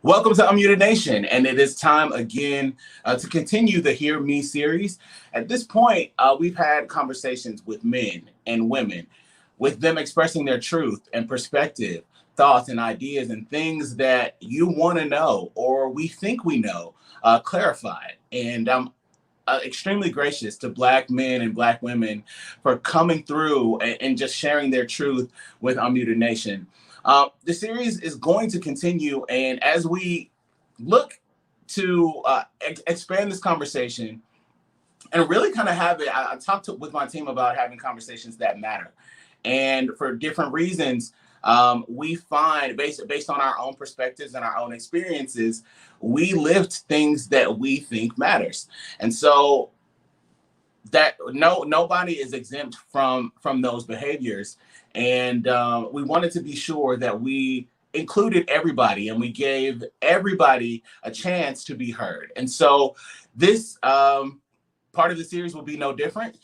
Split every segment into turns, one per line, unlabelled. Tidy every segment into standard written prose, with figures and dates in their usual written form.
Welcome to Unmuted Nation, and it is time again to continue the Hear Me series. At this point, we've had conversations with men and women, with them expressing their truth and perspective, thoughts and ideas, and things that you want to know or we think we know, clarified. And I'm extremely gracious to Black men and Black women for coming through and just sharing their truth with Unmuted Nation. The series is going to continue, and as we look to expand this conversation and really kind of have it, I talked with my team about having conversations that matter. And for different reasons, we find, based on our own perspectives and our own experiences, we lived things that we think matters. And so that nobody is exempt from those behaviors. And we wanted to be sure that we included everybody and we gave everybody a chance to be heard. And so this part of the series will be no different.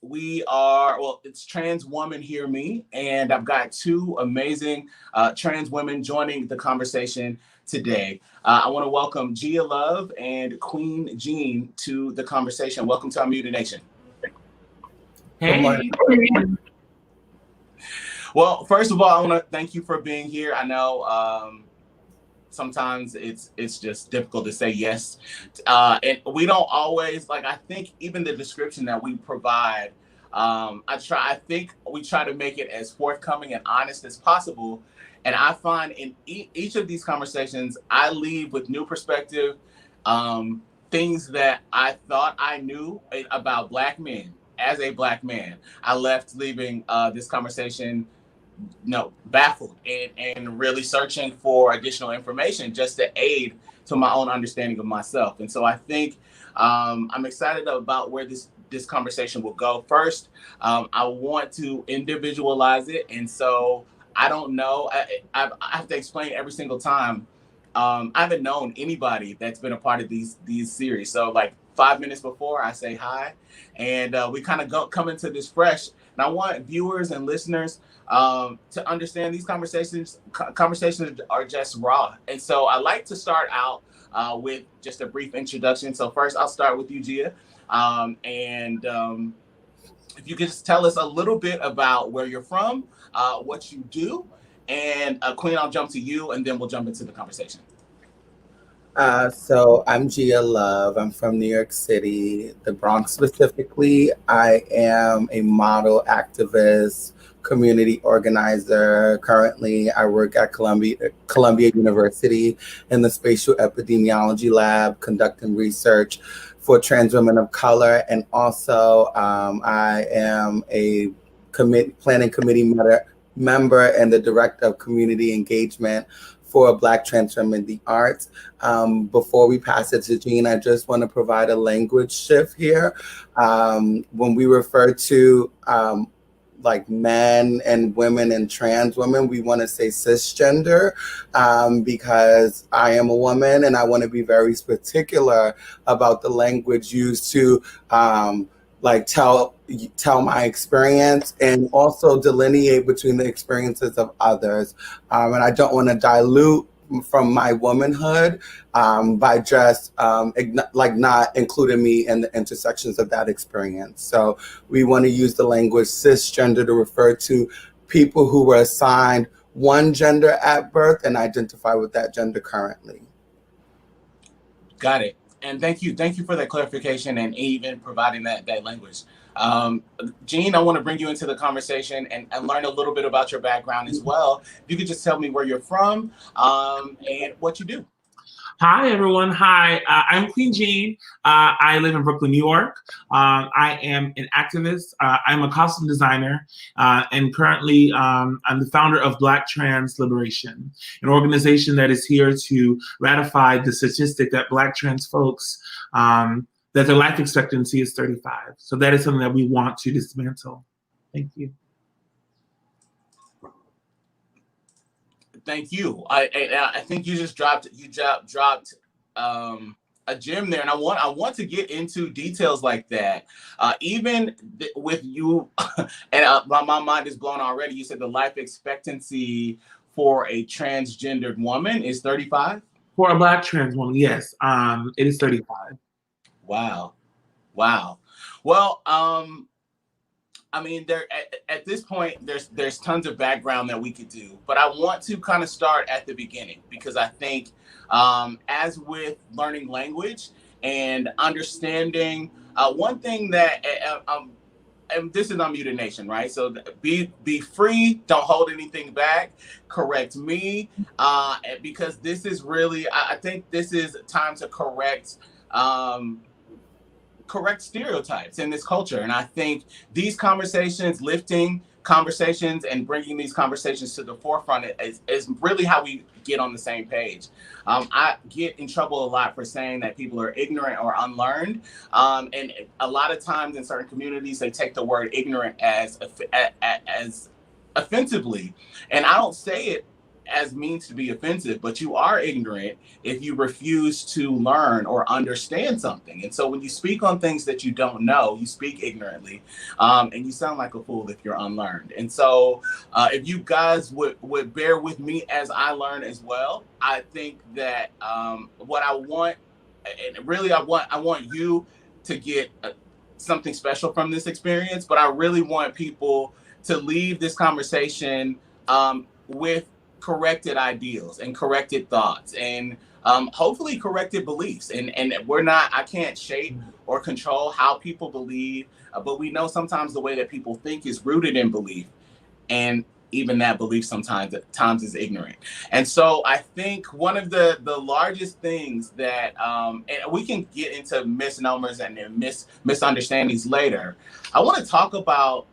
We are, well, it's Transwoman Hear Me, and I've got two amazing trans women joining the conversation today. I want to welcome Gia Love and Queen Jean to the conversation. Welcome to Unmuted Nation.
Hey.
Well, first of all, I want to thank you for being here. I know sometimes it's just difficult to say yes. And we don't always, like, I think even the description that we provide, I think we try to make it as forthcoming and honest as possible. And I find in each of these conversations, I leave with new perspective, things that I thought I knew about Black men. As a Black man, I left leaving this conversation baffled and really searching for additional information just to aid to my own understanding of myself. And so I think I'm excited about where this conversation will go. First, I want to individualize it. And so I don't know, I have to explain every single time. I haven't known anybody that's been a part of these series. So like 5 minutes before, I say hi, and we kind of come into this fresh. And I want viewers and listeners to understand these conversations are just raw. And so I like to start out with just a brief introduction. So first, I'll start with you, Gia, and if you could just tell us a little bit about where you're from, what you do, and Queen, I'll jump to you, and then we'll jump into the conversation.
So I'm Gia Love. I'm from New York City, the Bronx specifically. I am a model, activist, community organizer. Currently, I work at Columbia University in the Spatial Epidemiology Lab, conducting research for trans women of color. And also, I am a planning committee member and the director of community engagement for Black trans women in the arts. Before we pass it to Jean, I just want to provide a language shift here. When we refer to like men and women and trans women, we want to say cisgender because I am a woman, and I want to be very particular about the language used to like tell my experience and also delineate between the experiences of others. And I don't want to dilute from my womanhood by just not including me in the intersections of that experience. So we want to use the language cisgender to refer to people who were assigned one gender at birth and identify with that gender currently.
Got it. And thank you for that clarification and even providing that language. Jean, I want to bring you into the conversation and learn a little bit about your background as well. If you could just tell me where you're from and what you do.
Hi, everyone. Hi, I'm Queen Jean. I live in Brooklyn, New York. I am an activist. I'm a costume designer, and currently I'm the founder of Black Trans Liberation, an organization that is here to ratify the statistic that Black trans folks, that their life expectancy is 35. So that is something that we want to dismantle. Thank you.
Thank you. I think you just dropped a gem there, and I want to get into details like that. Even with you, and my mind is blown already. You said the life expectancy for a transgendered woman is 35.
For a Black trans woman, yes, it is 35.
Wow. Well, I mean, at this point, there's tons of background that we could do, but I want to kind of start at the beginning because I think, as with learning language and understanding, one thing that and this is Unmuted Nation, right? So be free, don't hold anything back, correct me, because this is really, I think this is time to correct. Correct stereotypes in this culture. And I think these conversations, lifting conversations and bringing these conversations to the forefront is really how we get on the same page. I get in trouble a lot for saying that people are ignorant or unlearned. And a lot of times in certain communities, they take the word ignorant as offensively. And I don't say it as means to be offensive, but you are ignorant if you refuse to learn or understand something. And so when you speak on things that you don't know, you speak ignorantly, and you sound like a fool if you're unlearned. And so if you guys would bear with me as I learn as well, I think that what I want, and really I want you to get something special from this experience, but I really want people to leave this conversation with corrected ideals and corrected thoughts and hopefully corrected beliefs. And I can't shape or control how people believe, but we know sometimes the way that people think is rooted in belief. And even that belief sometimes is ignorant. And so I think one of the largest things that, and we can get into misnomers and misunderstandings later. I want to talk about,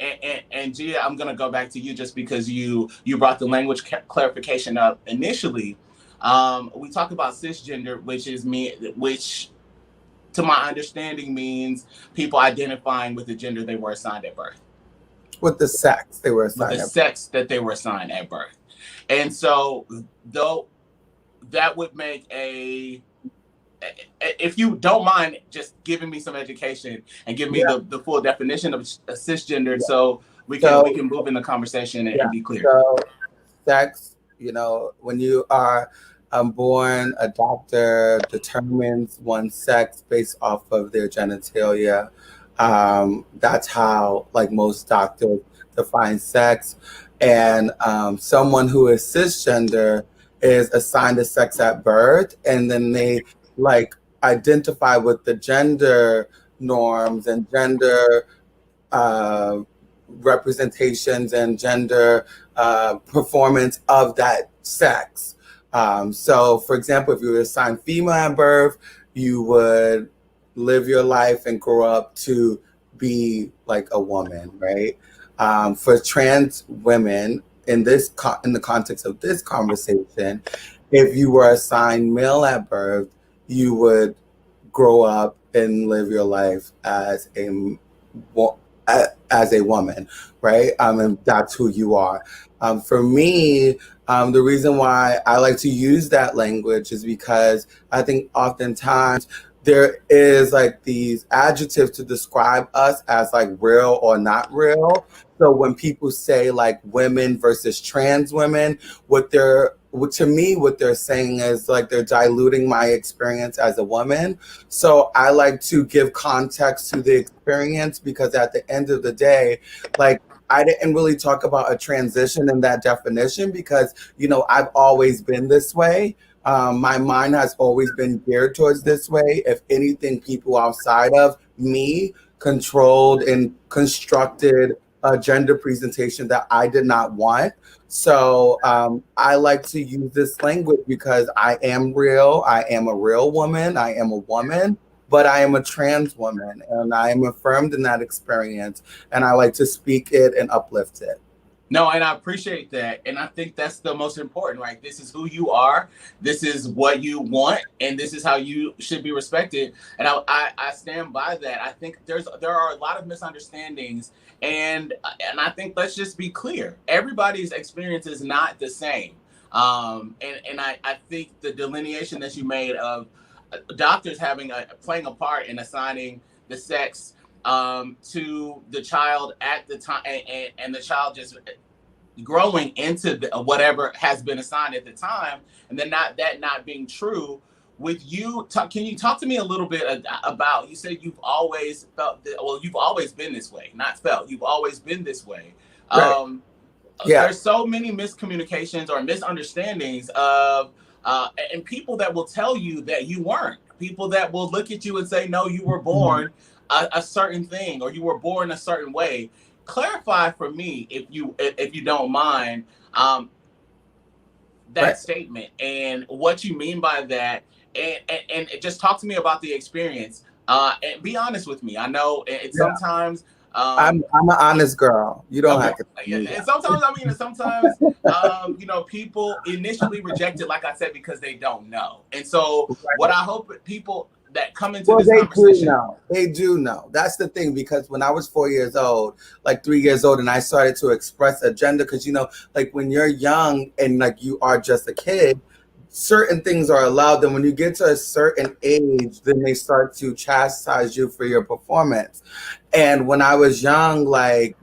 and Gia, I'm going to go back to you just because you brought the language clarification up initially. We talk about cisgender, which to my understanding means people identifying with the gender they were assigned at birth.
With the sex they were assigned.
With the sex that they were assigned at birth. And so though that would make if you don't mind just giving me some education and give me the full definition of cisgender, so we can move in the conversation and be clear.
So sex, when you are born, a doctor determines one's sex based off of their genitalia. That's how most doctors define sex. And someone who is cisgender is assigned a sex at birth, and then they identify with the gender norms and gender representations and gender performance of that sex. So for example, if you were assigned female at birth, you would live your life and grow up to be like a woman, right? For trans women, in the context of this conversation, if you were assigned male at birth, you would grow up and live your life as a woman, right? And that's who you are. For me, the reason why I like to use that language is because I think oftentimes there is these adjectives to describe us as real or not real. So when people say women versus trans women, what they're saying is they're diluting my experience as a woman. So I like to give context to the experience, because at the end of the day, I didn't really talk about a transition in that definition because, I've always been this way. My mind has always been geared towards this way. If anything, people outside of me controlled and constructed a gender presentation that I did not want. So I like to use this language because I am real. I am a real woman. I am a woman, but I am a trans woman, and I am affirmed in that experience. And I like to speak it and uplift it.
No, and I appreciate that. And I think that's the most important, right? This is who you are. This is what you want. And this is how you should be respected. And I stand by that. I think there are a lot of misunderstandings. And I think let's just be clear. Everybody's experience is not the same. And I think the delineation that you made of doctors playing a part in assigning the sex to the child at the time, and the child growing into whatever has been assigned at the time, and then not being true. With you, can you talk to me a little bit about? You said you've always felt that. Well, you've always been this way, not felt. You've always been this way.
Right. Yeah.
There's so many miscommunications or misunderstandings of, and people that will tell you that you weren't. People that will look at you and say, "No, you were born a certain thing, or you were born a certain way." Clarify for me, if you don't mind, that statement and what you mean by that. And just talk to me about the experience, and be honest with me. I know sometimes
I'm an honest girl. You don't have to.
And sometimes people initially reject it, like I said, because they don't know. And so what I hope people that come into this conversation,
they do know. That's the thing, because when I was 4 years old, like 3 years old, and I started to express a gender, because like when you're young and like you are just a kid, certain things are allowed. Then when you get to a certain age, then they start to chastise you for your performance. And when I was young, like,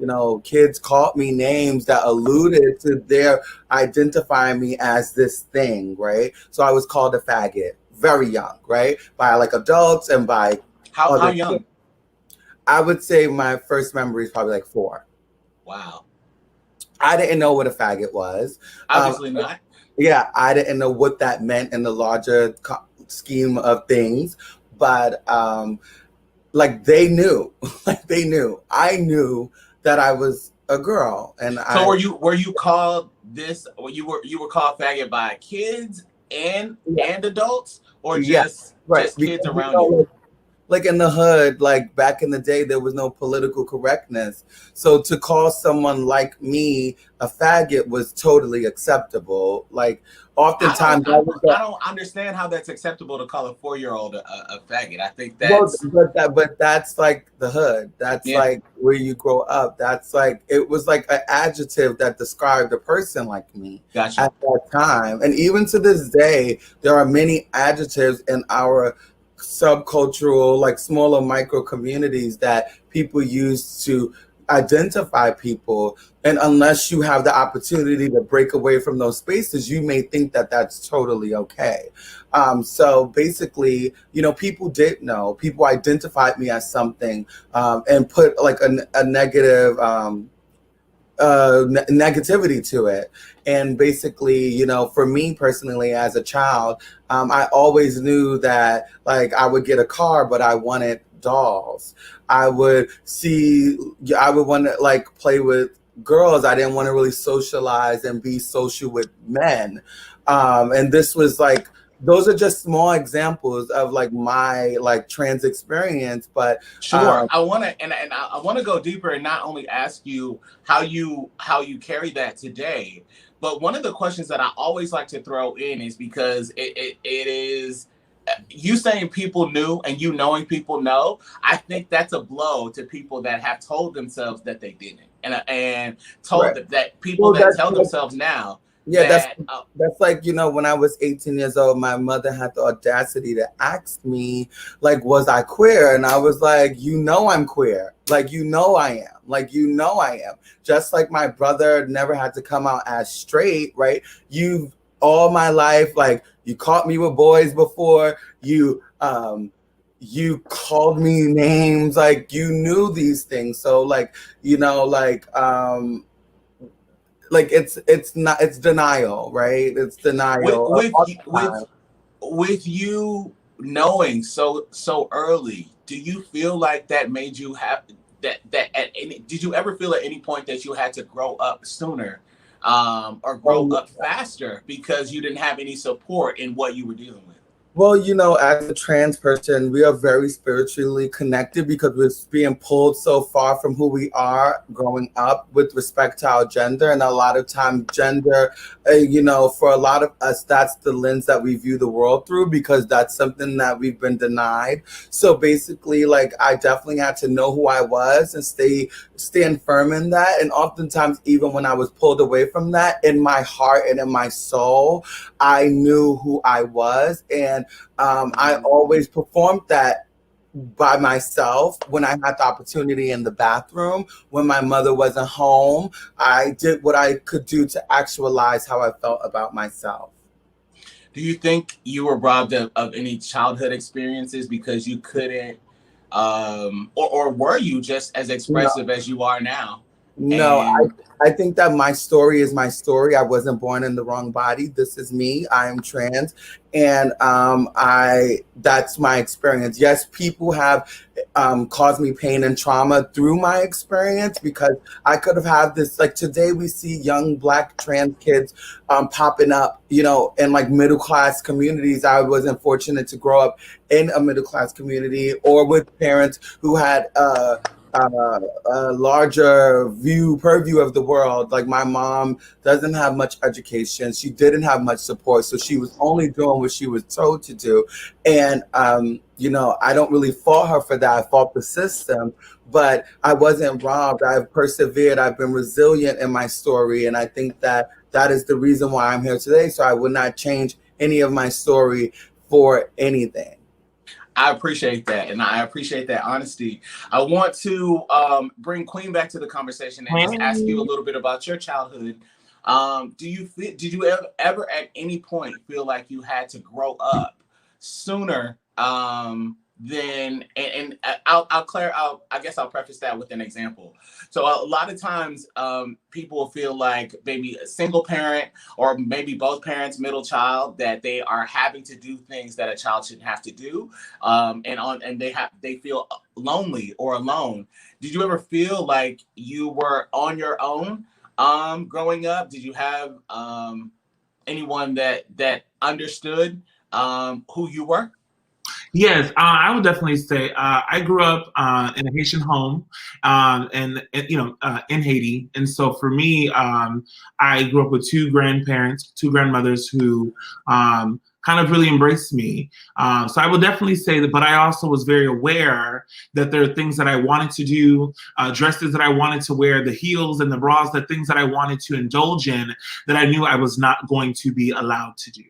kids called me names that alluded to their identifying me as this thing, right? So I was called a faggot very young, right? By like adults and by
how young?
Kids. I would say my first memory is probably like 4.
Wow.
I didn't know what a faggot was.
Obviously not.
Yeah, I didn't know what that meant in the larger scheme of things, but like they knew, they knew. I knew that I was a girl, and
so were you called this? You were called faggot by kids and adults, or just kids around you?
Like in the hood, like back in the day, there was no political correctness. So to call someone like me a faggot was totally acceptable. Like oftentimes,
I don't understand how that's acceptable to call a 4-year-old a faggot. I think that's
but that's like the hood. That's like where you grow up. That's like, it was like an adjective that described a person like me at that time. And even to this day, there are many adjectives in our subcultural, like smaller micro communities that people use to identify people. And unless you have the opportunity to break away from those spaces, you may think that that's totally okay. So basically, people did know. People identified me as something, and put like a negative negativity to it. And basically, for me personally as a child, I always knew that like I would get a car, but I wanted dolls. I would want to like play with girls. I didn't want to really socialize and be social with men. And this was like, those are just small examples of like my like trans experience, but
sure. I want to go deeper and not only ask you how you carry that today, but one of the questions that I always like to throw in is because it is you saying people knew and you knowing people know. I think that's a blow to people that have told themselves that they didn't, and told that people that tell themselves now.
Yeah, that's like, when I was 18 years old, my mother had the audacity to ask me, like, was I queer? And I was like, I'm queer. Like, I am. Like, I am. Just like my brother never had to come out as straight, right? You've all my life, like, you caught me with boys before. You called me names, like, you knew these things. So, like, like it's denial, right? It's denial
with you knowing so early. Do you feel like that made you have did you ever feel at any point that you had to grow up sooner, or grow up faster because you didn't have any support in what you were dealing with?
Well, as a trans person, we are very spiritually connected because we're being pulled so far from who we are growing up with respect to our gender. And a lot of times gender, for a lot of us, that's the lens that we view the world through, because that's something that we've been denied. So basically, like, I definitely had to know who I was and stand firm in that. And oftentimes, even when I was pulled away from that, in my heart and in my soul, I knew who I was. And I always performed that by myself when I had the opportunity in the bathroom, when my mother wasn't home. I did what I could do to actualize how I felt about myself.
Do you think you were robbed of any childhood experiences because you couldn't, or were you just as expressive as you are now?
No,
And
I think that my story is my story. I wasn't born in the wrong body. This is me. I am trans, and I that's my experience. Yes, people have caused me pain and trauma through my experience, because I could have had this. Like today, we see young Black trans kids popping up, you know, in like middle class communities. I wasn't fortunate to grow up in a middle class community or with parents who had a larger purview of the world. Like my mom doesn't have much education. She didn't have much support. So she was only doing what she was told to do. And, you know, I don't really fault her for that. I fault the system, but I wasn't robbed. I've persevered. I've been resilient in my story. And I think that that is the reason why I'm here today. So I would not change any of my story for anything.
I appreciate that, and I appreciate that honesty. I want to bring Queen back to the conversation and just ask you a little bit about your childhood. Did you ever at any point feel like you had to grow up sooner than? And I guess I'll preface that with an example. So a lot of times, people feel like maybe a single parent or maybe both parents, middle child, that they are having to do things that a child shouldn't have to do, and they feel lonely or alone. Did you ever feel like you were on your own growing up? Did you have anyone that understood who you were?
Yes, I would definitely say I grew up in a Haitian home, and in Haiti, and so for me, I grew up with two grandmothers who kind of really embraced me. So I would definitely say that, but I also was very aware that there are things that I wanted to do, dresses that I wanted to wear, the heels and the bras, the things that I wanted to indulge in that I knew I was not going to be allowed to do.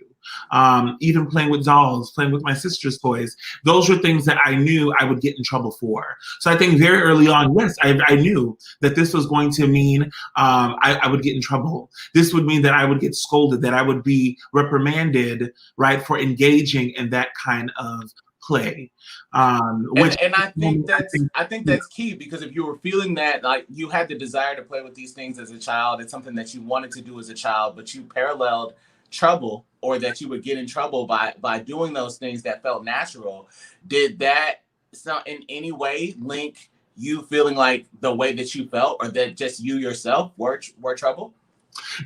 Even playing with dolls, playing with my sister's toys. Those were things that I knew I would get in trouble for. So I think very early on, yes, I knew that this was going to mean I would get in trouble. This would mean that I would get scolded, that I would be reprimanded, right, for engaging in that kind of play.
And I think that's key, because if you were feeling that like you had the desire to play with these things as a child, it's something that you wanted to do as a child, but you paralleled trouble, or that you would get in trouble by doing those things that felt natural. Did that in any way link you feeling like the way that you felt, or that just you yourself were trouble?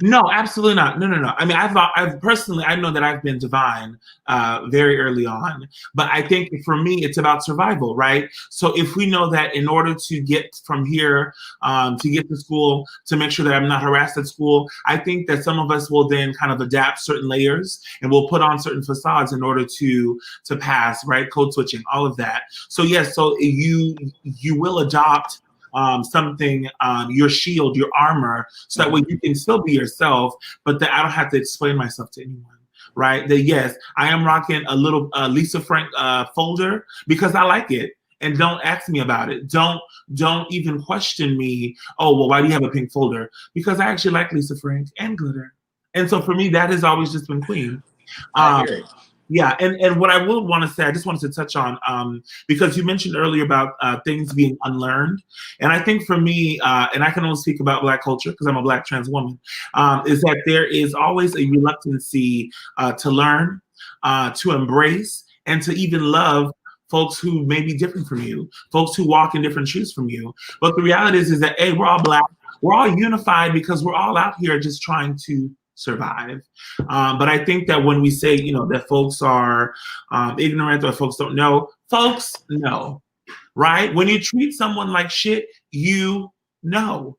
No, absolutely not. No. I mean, I know that I've been divine very early on, but I think for me, it's about survival, right? So if we know that in order to get from here, to get to school, to make sure that I'm not harassed at school, I think that some of us will then kind of adapt certain layers and we'll put on certain facades in order to pass, right? Code switching, all of that. So yes, so you will adopt something, your shield, your armor, so that way you can still be yourself, but that I don't have to explain myself to anyone, right? That yes, I am rocking a little Lisa Frank folder because I like it. And don't ask me about it. Don't even question me. Oh, well, why do you have a pink folder? Because I actually like Lisa Frank and glitter. And so for me, that has always just been Queen.
I hear it.
Yeah, and what I will want to say, I just wanted to touch on, because you mentioned earlier about things being unlearned. And I think for me, and I can only speak about Black culture because I'm a Black trans woman, is that there is always a reluctancy to learn, to embrace, and to even love folks who may be different from you, folks who walk in different shoes from you. But the reality is that, hey, we're all Black, we're all unified because we're all out here just trying to survive. But I think that when we say, that folks are ignorant or folks don't know, folks know, right? When you treat someone like shit, you know.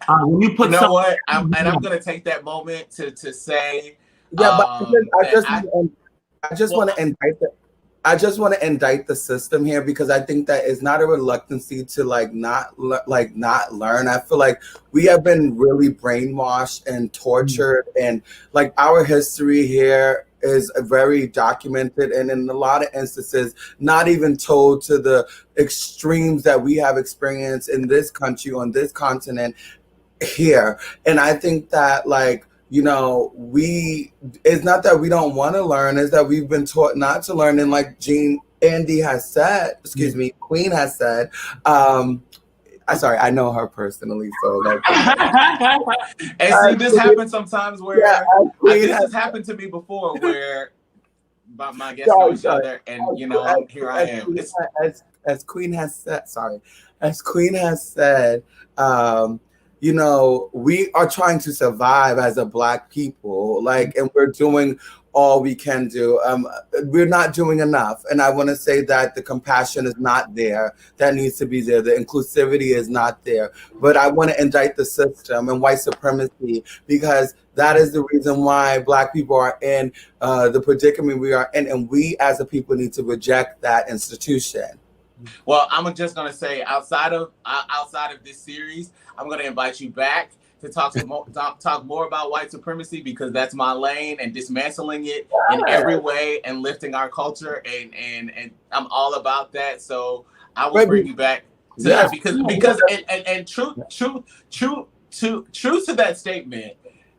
When you put
what? I'm going to take that moment to say,
yeah, but I just want to indict that. I just want to indict the system here, because I think that it's not a reluctancy to not learn. I feel like we have been really brainwashed and tortured, and like our history here is very documented, and in a lot of instances, not even told to the extremes that we have experienced in this country, on this continent here. And I think that, like, you know, it's not that we don't want to learn, it's that we've been taught not to learn. And like Andy has said, excuse me, Queen has said, sorry, I know her personally, so like.
And see, this happens sometimes where this has happened to me before, where my guests know each other, and you know, here I am.
As Queen has said, you know, we are trying to survive as a Black people, like, and we're doing all we can do. We're not doing enough. And I want to say that the compassion is not there. That needs to be there. The inclusivity is not there. But I want to indict the system and white supremacy, because that is the reason why Black people are in the predicament we are in. And we as a people need to reject that institution.
Well, I'm just going to say, outside of this series, I'm going to invite you back to talk more about white supremacy, because that's my lane, and dismantling it in every way and lifting our culture, and I'm all about that. So I will bring you back to that, because true to that statement,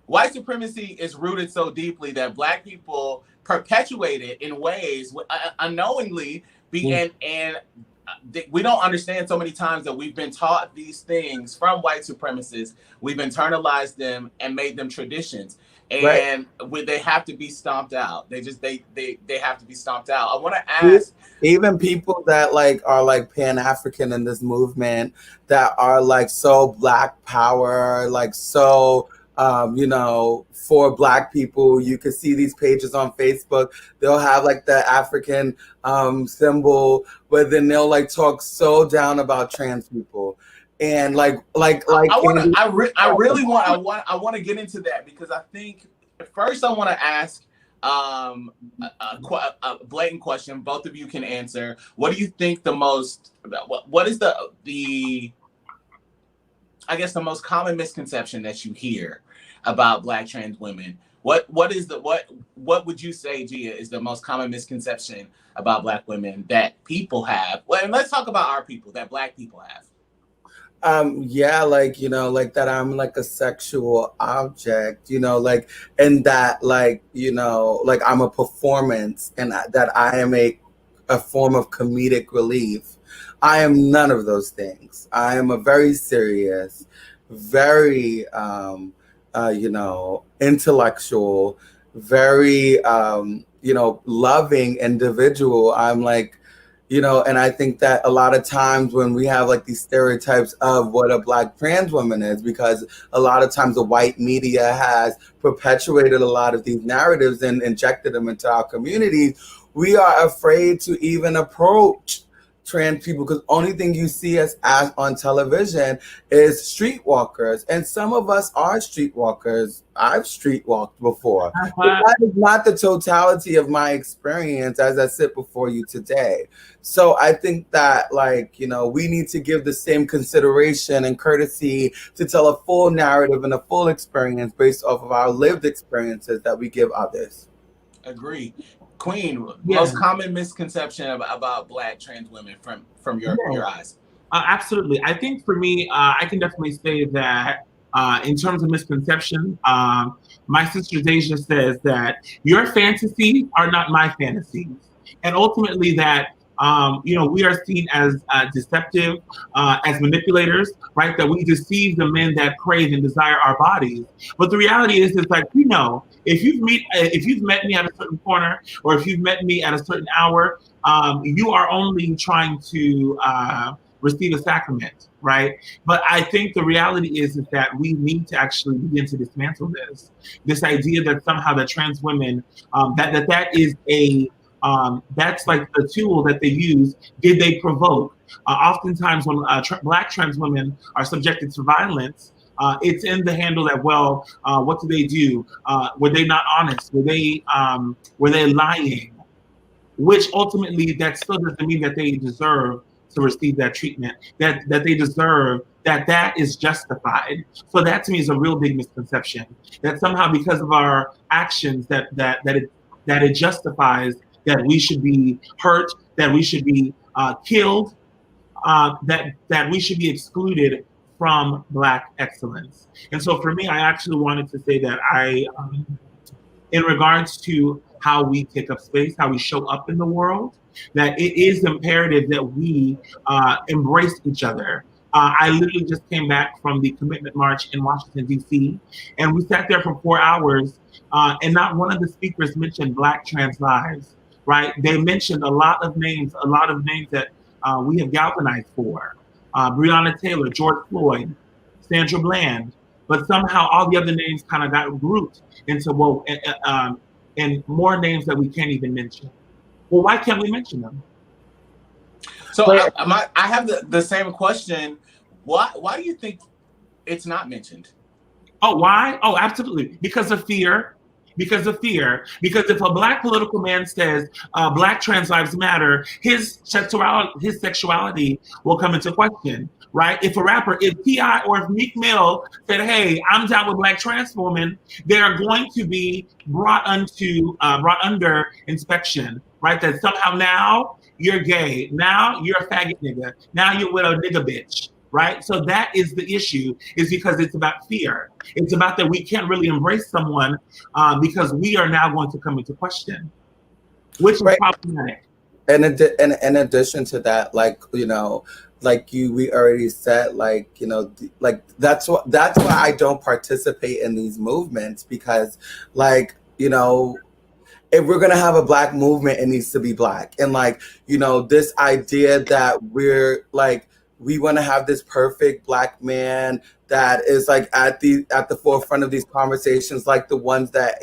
white supremacy is rooted so deeply that Black people perpetuate it in ways unknowingly, and we don't understand so many times that we've been taught these things from white supremacists. We've internalized them and made them traditions, and they have to be stomped out. They have to be stomped out. I want to ask,
even people that like are like Pan-African in this movement, that are like so Black power, like so you know, for Black people. You can see these pages on Facebook. They'll have like the African symbol, but then they'll like talk so down about trans people. And I
really want to get into that, because I think first I want to ask a blatant question. Both of you can answer. What do you think what is the I guess the most common misconception that you hear about Black trans women? What would you say, Gia, is the most common misconception about Black women that people have? Well, and let's talk about our people, that Black people have.
Yeah, like, you know, like that I'm like a sexual object, you know, like, and that, like, you know, like I'm a performance, and that I am a form of comedic relief. I am none of those things. I am a very serious, very you know, intellectual, very you know, loving individual. I'm like, you know, and I think that a lot of times when we have like these stereotypes of what a Black trans woman is, because a lot of times the white media has perpetuated a lot of these narratives and injected them into our communities, we are afraid to even approach trans people, because only thing you see us as on television is streetwalkers, and some of us are streetwalkers. I've streetwalked before. But that is not the totality of my experience as I sit before you today. So I think that, like, you know, we need to give the same consideration and courtesy to tell a full narrative and a full experience based off of our lived experiences that we give others.
Agree. Queen, most common misconception about Black trans women from your eyes?
Absolutely. I think for me, I can definitely say that in terms of misconception, my sister Deja says that your fantasies are not my fantasies. And ultimately that, you know, we are seen as deceptive, as manipulators, right? That we deceive the men that crave and desire our bodies. But the reality is, it's like, you know, if you've met me at a certain corner, or if you've met me at a certain hour, you are only trying to receive a sacrament, right? But I think the reality is that we need to actually begin to dismantle this idea that somehow that trans women, that is a that's like the tool that they use. Did they provoke? Oftentimes when Black trans women are subjected to violence, it's in the handle that, well, what do they do? Were they not honest? Were they lying? Which ultimately, that still doesn't mean that they deserve to receive that treatment, that they deserve, that is justified. So that to me is a real big misconception, that somehow because of our actions that that it justifies that we should be hurt, that we should be killed, that we should be excluded from Black excellence. And so for me, I actually wanted to say that in regards to how we take up space, how we show up in the world, that it is imperative that we embrace each other. I literally just came back from the Commitment March in Washington, D.C., and we sat there for 4 hours, and not one of the speakers mentioned Black trans lives, right? They mentioned a lot of names that we have galvanized for. Breonna Taylor, George Floyd, Sandra Bland, but somehow all the other names kind of got grouped into and more names that we can't even mention. Well, why can't we mention them?
So I have the same question. Why do you think it's not mentioned?
Oh, why? Oh, absolutely. Because of fear. Because if a Black political man says Black trans lives matter, his sexuality will come into question, right? If T.I. or if Meek Mill said, hey, I'm down with Black trans women, they are going to be brought under inspection, right? That somehow now you're gay, now you're a faggot nigga, now you're with a nigga bitch. Right? So that is the issue, is because it's about fear. It's about that we can't really embrace someone because we are now going to come into question, which is problematic.
And in addition to that, we already said, that's why I don't participate in these movements, because if we're going to have a Black movement, it needs to be Black. And this idea that we want to have this perfect Black man that is at the forefront of these conversations, like the ones that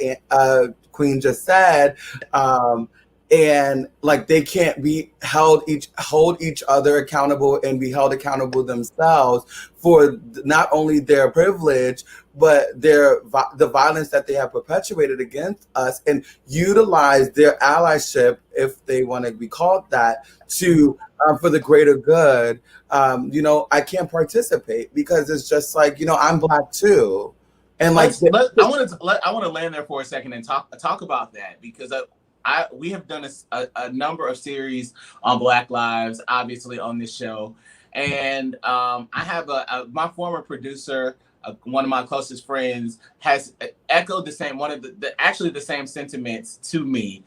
Queen just said, and they can't be hold each other accountable and be held accountable themselves for not only their privilege but the violence that they have perpetuated against us, and utilize their allyship, if they want to be called that, to for the greater good. I can't participate because it's just I'm Black too, and
I want to land there for a second and talk about that, because we have done a number of series on Black lives, obviously, on this show, and I have my former producer, one of my closest friends, has echoed the same the same sentiments to me,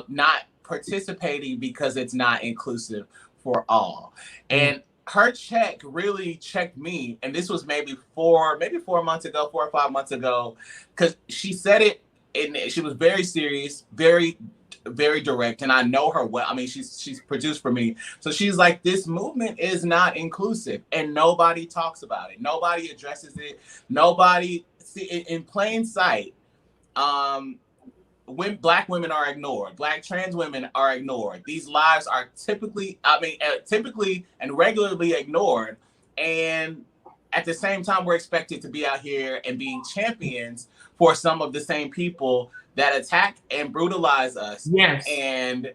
not participating because it's not inclusive for all. And her check really checked me, and this was maybe 4 months ago, 4 or 5 months ago, because she said it, and she was very serious, very, very direct, and I know her well. I mean, she's produced for me, so she's like, this movement is not inclusive, and nobody talks about it, nobody addresses it, nobody in plain sight. When Black women are ignored, Black trans women are ignored. These lives are typically and regularly ignored, and at the same time, we're expected to be out here and being champions for some of the same people that attack and brutalize us.
Yes.
And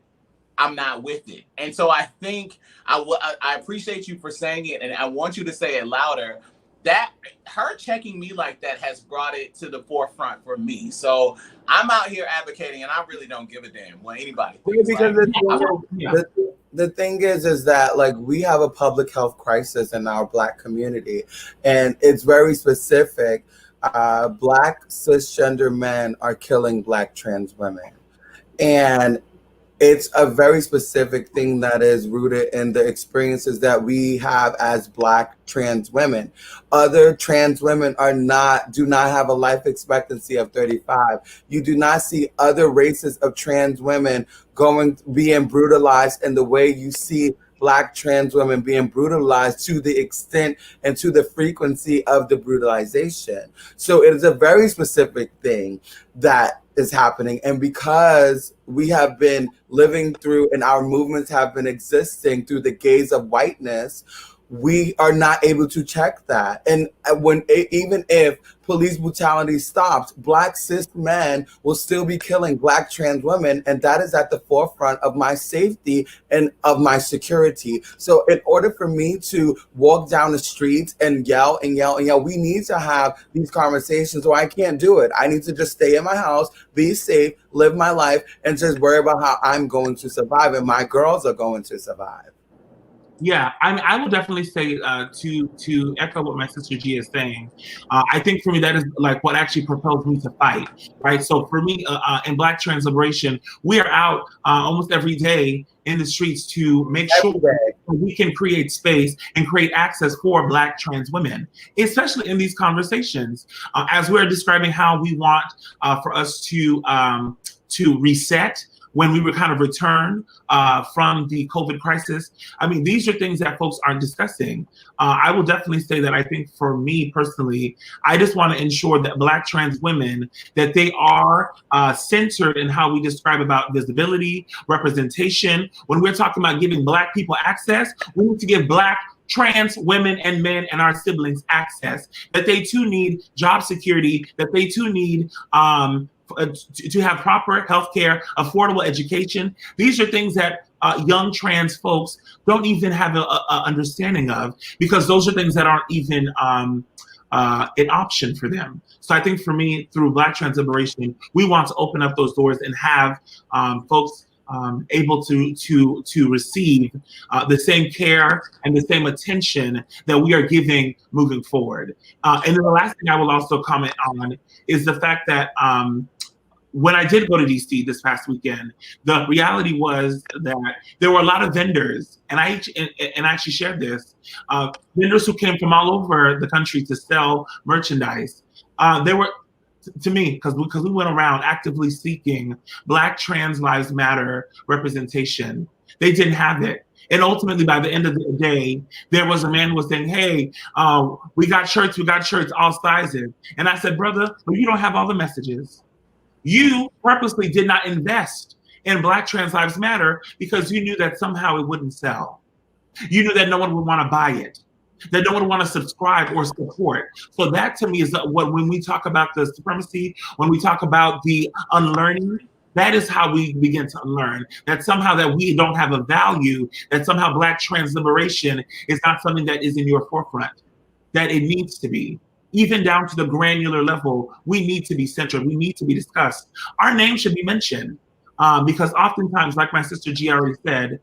I'm not with it. And so I think I appreciate you for saying it, and I want you to say it louder. That her checking me like that has brought it to the forefront for me. So I'm out here advocating, and I really don't give a damn what anybody thinks.
Because the thing is that we have a public health crisis in our Black community, and it's very specific. Black cisgender men are killing Black trans women, and it's a very specific thing that is rooted in the experiences that we have as Black trans women. Other trans women do not have a life expectancy of 35. You do not see other races of trans women being brutalized in the way you see Black trans women being brutalized, to the extent and to the frequency of the brutalization. So it is a very specific thing that is happening. And because we have been living through, and our movements have been existing through the gaze of whiteness, we are not able to check that. And even if police brutality stops, Black cis men will still be killing Black trans women, and that is at the forefront of my safety and of my security. So in order for me to walk down the streets and yell and yell and yell, we need to have these conversations. So I can't do it. I need to just stay in my house, be safe, live my life, and just worry about how I'm going to survive and my girls are going to survive.
Yeah, I will definitely say to echo what my sister G is saying. I think for me that is like what actually propels me to fight, right? So for me, in Black trans liberation, we are out almost every day in the streets to make sure we can create space and create access for Black trans women, especially in these conversations, as we're describing how we want for us to reset when we were kind of return from the COVID crisis. I mean, these are things that folks aren't discussing. I will definitely say that I think for me personally, I just want to ensure that Black trans women, that they are centered in how we describe about visibility, representation. When we're talking about giving Black people access, we need to give Black trans women and men and our siblings access, that they too need job security, that they too need to have proper healthcare, affordable education. These are things that young trans folks don't even have an understanding of, because those are things that aren't even an option for them. So I think for me, through Black trans liberation, we want to open up those doors and have folks able to receive the same care and the same attention that we are giving moving forward. And then the last thing I will also comment on is the fact that when I did go to DC this past weekend, the reality was that there were a lot of vendors, and I actually shared this, vendors who came from all over the country to sell merchandise. They were, to me, because we went around actively seeking Black Trans Lives Matter representation. They didn't have it. And ultimately, by the end of the day, there was a man who was saying, hey, we got shirts, all sizes. And I said, brother, but you don't have all the messages. You purposely did not invest in Black Trans Lives Matter because you knew that somehow it wouldn't sell. You knew that no one would want to buy it, that no one would want to subscribe or support. So that to me is what, when we talk about the supremacy, when we talk about the unlearning, that is how we begin to unlearn, that somehow that we don't have a value, that somehow Black trans liberation is not something that is in your forefront, that it needs to be. Even down to the granular level, we need to be centered. We need to be discussed. Our name should be mentioned because oftentimes, like my sister G already said,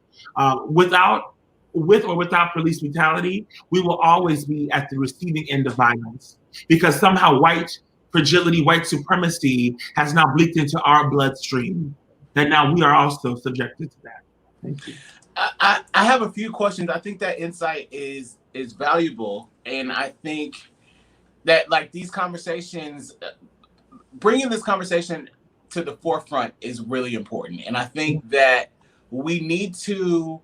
with or without police brutality, we will always be at the receiving end of violence, because somehow white fragility, white supremacy has now leaked into our bloodstream, that now we are also subjected to that. Thank you.
I have a few questions. I think that insight is valuable, and I think that like these conversations, bringing this conversation to the forefront is really important. And I think that we need to,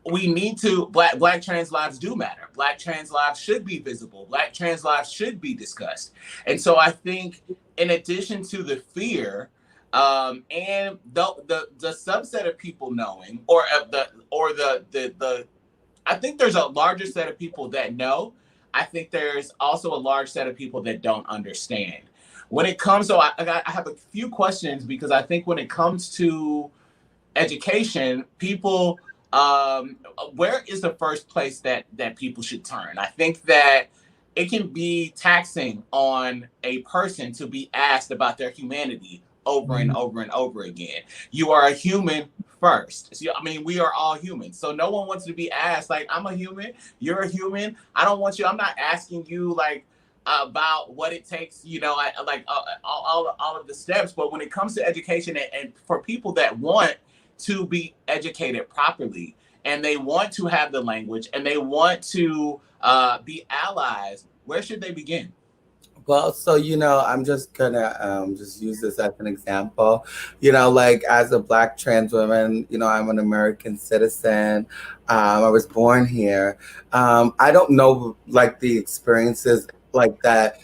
Black trans lives do matter. Black trans lives should be visible. Black trans lives should be discussed. And so I think in addition to the fear, and the subset of people knowing, I think there's a larger set of people that know. I think there's also a large set of people that don't understand. When it comes, so I have a few questions, because I think when it comes to education, people, where is the first place that people should turn? I think that it can be taxing on a person to be asked about their humanity over and over and over again. You are a human first. So, I mean, we are all humans. So no one wants to be asked, like, I'm a human, you're a human. I don't want you, I'm not asking you like about what it takes, you know, all of the steps. But when it comes to education, and for people that want to be educated properly, and they want to have the language, and they want to be allies, where should they begin?
Well, so, you know, I'm just gonna just use this as an example. You know, like as a Black trans woman, you know, I'm an American citizen. I was born here. I don't know like the experiences like that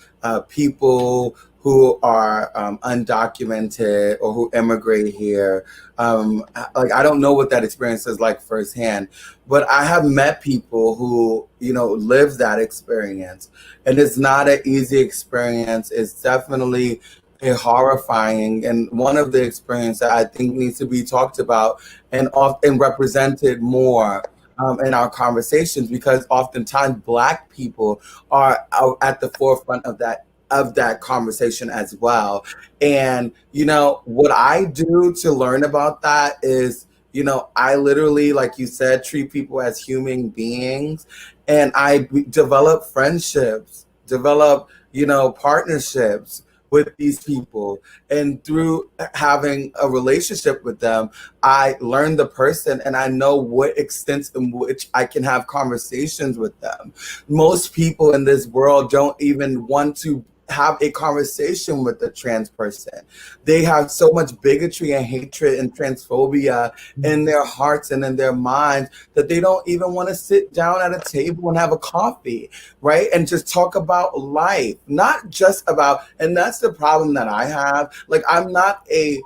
people who are undocumented or who immigrate here. Like, I don't know what that experience is like firsthand, but I have met people who, you know, live that experience, and it's not an easy experience. It's definitely a horrifying and one of the experiences that I think needs to be talked about and often represented more in our conversations, because oftentimes Black people are out at the forefront of that conversation as well. And you know what I do to learn about that is, you know, I literally, like you said, treat people as human beings, and develop friendships, develop, you know, partnerships with these people. And through having a relationship with them, I learn the person and I know what extent in which I can have conversations with them. Most people in this world don't even want to have a conversation with a trans person. They have so much bigotry and hatred and transphobia in their hearts and in their minds that they don't even want to sit down at a table and have a coffee, right? And just talk about life, not just about, and that's the problem that I have. Like, I'm not a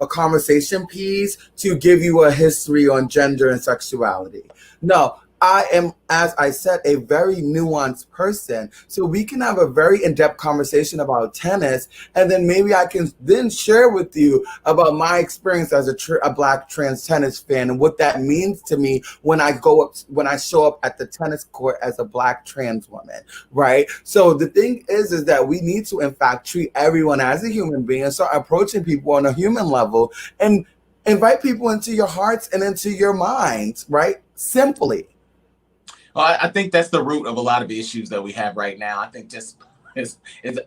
conversation piece to give you a history on gender and sexuality. No, I am, as I said, a very nuanced person. So we can have a very in-depth conversation about tennis, and then maybe I can then share with you about my experience as a Black trans tennis fan and what that means to me when I show up at the tennis court as a Black trans woman, right? So the thing is that we need to, in fact, treat everyone as a human being and start approaching people on a human level and invite people into your hearts and into your minds, right? Simply.
Well, I think that's the root of a lot of issues that we have right now. I think just is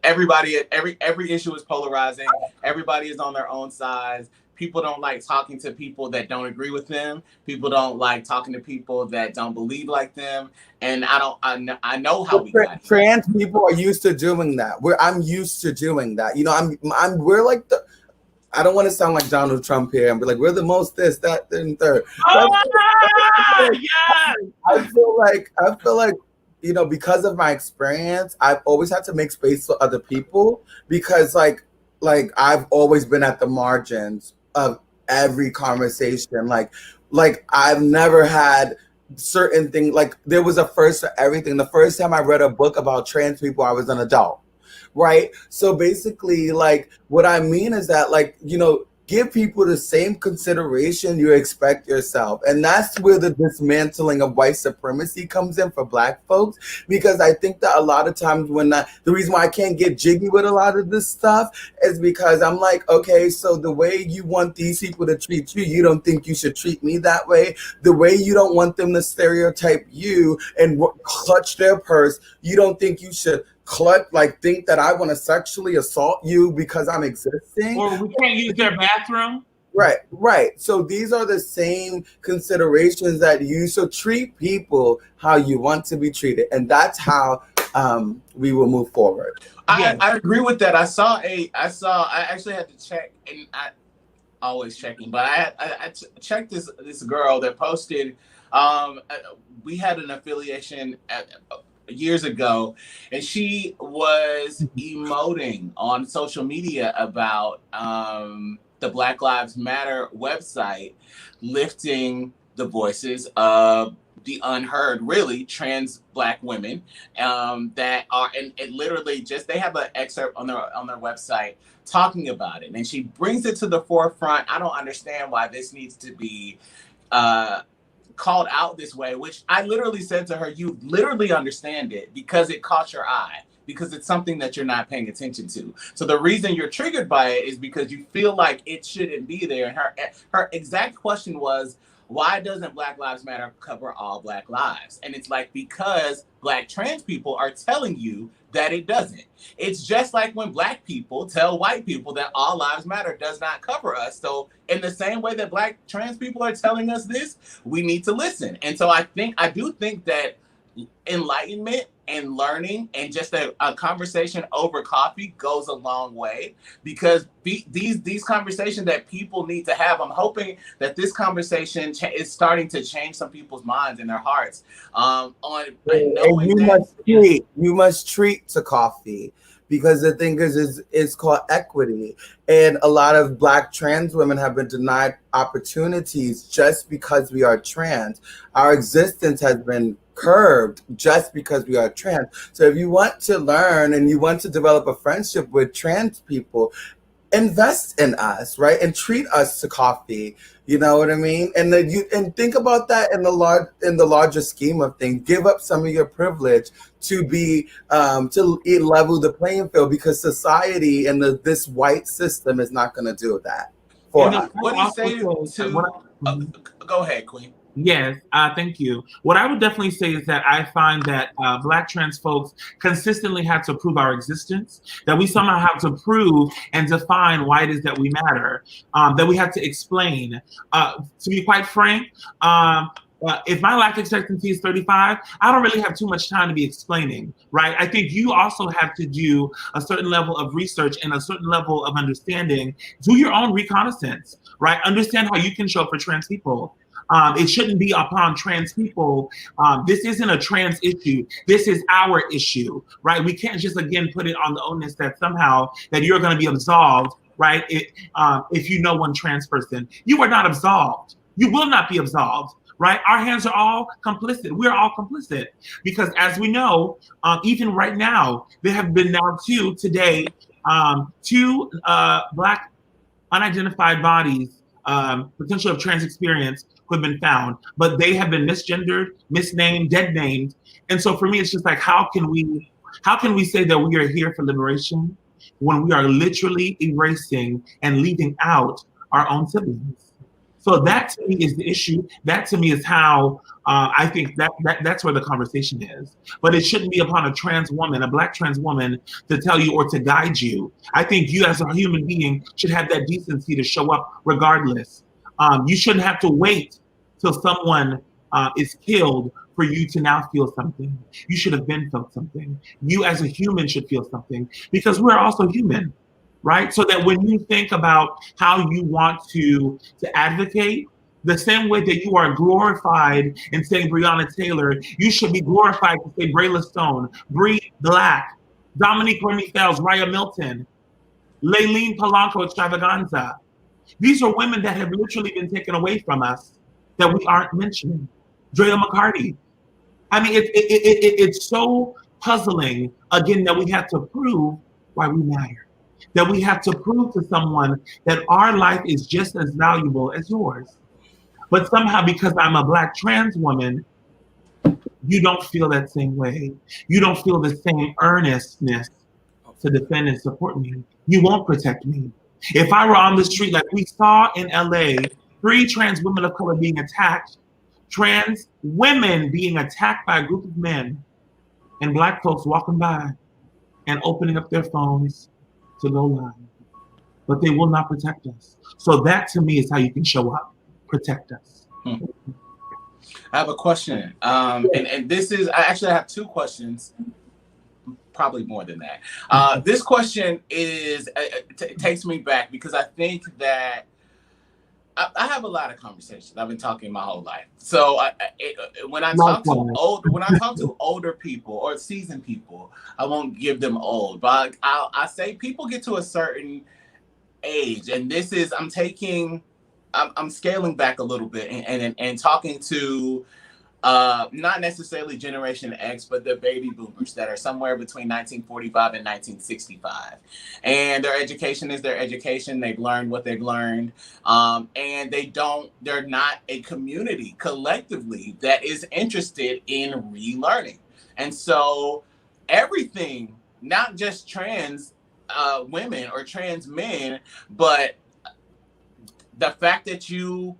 everybody, every issue is polarizing. Everybody is on their own sides. People don't like talking to people that don't agree with them. People don't like talking to people that don't believe like them. And I know how we got
trans people are used to doing that. I'm used to doing that. You know, we're like I don't want to sound like Donald Trump here and be like, we're the most this, that, and third. I feel like, you know, because of my experience, I've always had to make space for other people, because like I've always been at the margins of every conversation. Like I've never had certain things. Like, there was a first for everything. The first time I read a book about trans people, I was an adult. Right. So basically, like, what I mean is that, like, you know, give people the same consideration you expect yourself. And that's where the dismantling of white supremacy comes in for Black folks. Because I think that a lot of times the reason why I can't get jiggy with a lot of this stuff is because I'm like, okay, so the way you want these people to treat you, you don't think you should treat me that way. The way you don't want them to stereotype you and clutch their purse, you don't think you should think that I want to sexually assault you because I'm existing.
Or we can't use their bathroom.
Right. So these are the same considerations that you should treat people how you want to be treated. And that's how we will move forward.
I agree with that. I actually had to check, and I always checking, but I checked this girl that posted, we had an affiliation years ago, and she was emoting on social media about the Black Lives Matter website lifting the voices of the unheard, really trans Black women that are, and it literally just, they have an excerpt on their website talking about it, and she brings it to the forefront. I don't understand why this needs to be called out this way, which I literally said to her, you literally understand it because it caught your eye, because it's something that you're not paying attention to. So the reason you're triggered by it is because you feel like it shouldn't be there. And her exact question was, why doesn't Black Lives Matter cover all Black lives? And it's like, because Black trans people are telling you that it doesn't. It's just like when Black people tell white people that all lives matter does not cover us. So in the same way that Black trans people are telling us this, we need to listen. And so I do think that enlightenment and learning and just a conversation over coffee goes a long way, because these conversations that people need to have, I'm hoping that this conversation is starting to change some people's minds and their hearts
you must treat to coffee, because the thing is it's called equity. And a lot of Black trans women have been denied opportunities just because we are trans. Our existence has been curbed just because we are trans. So if you want to learn and you want to develop a friendship with trans people, invest in us, right? And treat us to coffee. You know what I mean? And then and think about that in the larger scheme of things. Give up some of your privilege to be to level the playing field, because society and this white system is not going to do that for us.
What do you say to? Go ahead, Queen.
Yes, thank you. What I would definitely say is that I find that Black trans folks consistently have to prove our existence, that we somehow have to prove and define why it is that we matter, that we have to explain. To be quite frank, if my life expectancy is 35, I don't really have too much time to be explaining, right? I think you also have to do a certain level of research and a certain level of understanding. Do your own reconnaissance, right? Understand how you can show up for trans people. It shouldn't be upon trans people. This isn't a trans issue. This is our issue, right? We can't just, again, put it on the onus that somehow that you're going to be absolved, right? If you know one trans person. You are not absolved. You will not be absolved, right? Our hands are all complicit. We're all complicit because, as we know, even right now, there have been now two Black unidentified bodies, potential of trans experience, who have been found, but they have been misgendered, misnamed, dead named. And so for me, it's just like, how can we say that we are here for liberation when we are literally erasing and leaving out our own siblings? So that to me is the issue. That to me is how I think that's where the conversation is. But it shouldn't be upon a trans woman, a Black trans woman, to tell you or to guide you. I think you as a human being should have that decency to show up regardless. You shouldn't have to wait till someone is killed for you to now feel something. You should have been felt something. You as a human should feel something, because we're also human, right? So that when you think about how you want to advocate, the same way that you are glorified in saying Breonna Taylor, you should be glorified to say Brayla Stone, Bree Black, Dominique Rennie-Fells, Raya Milton, Laylene Polanco Extravaganza. These are women that have literally been taken away from us that we aren't mentioning. Drea McCarty. I mean, it's so puzzling, again, that we have to prove why we matter. That we have to prove to someone that our life is just as valuable as yours. But somehow, because I'm a Black trans woman, you don't feel that same way. You don't feel the same earnestness to defend and support me. You won't protect me. If I were on the street, like we saw in LA, 3 trans women of color being attacked, trans women being attacked by a group of men, and Black folks walking by and opening up their phones to go live. But they will not protect us. So that to me is how you can show up. Protect us.
I have a question. And this is, I actually have 2 questions. Probably more than that. This question is takes me back, because I think that I have a lot of conversations. I've been talking my whole life. So when I talk to older people or seasoned people, I won't give them old, but I say people get to a certain age, and this is I'm scaling back a little bit and talking to not necessarily Generation X, but the baby boomers that are somewhere between 1945 and 1965. And their education is their education. They've learned what they've learned. And they're not a community collectively that is interested in relearning. And so everything, not just trans women or trans men, but the fact that you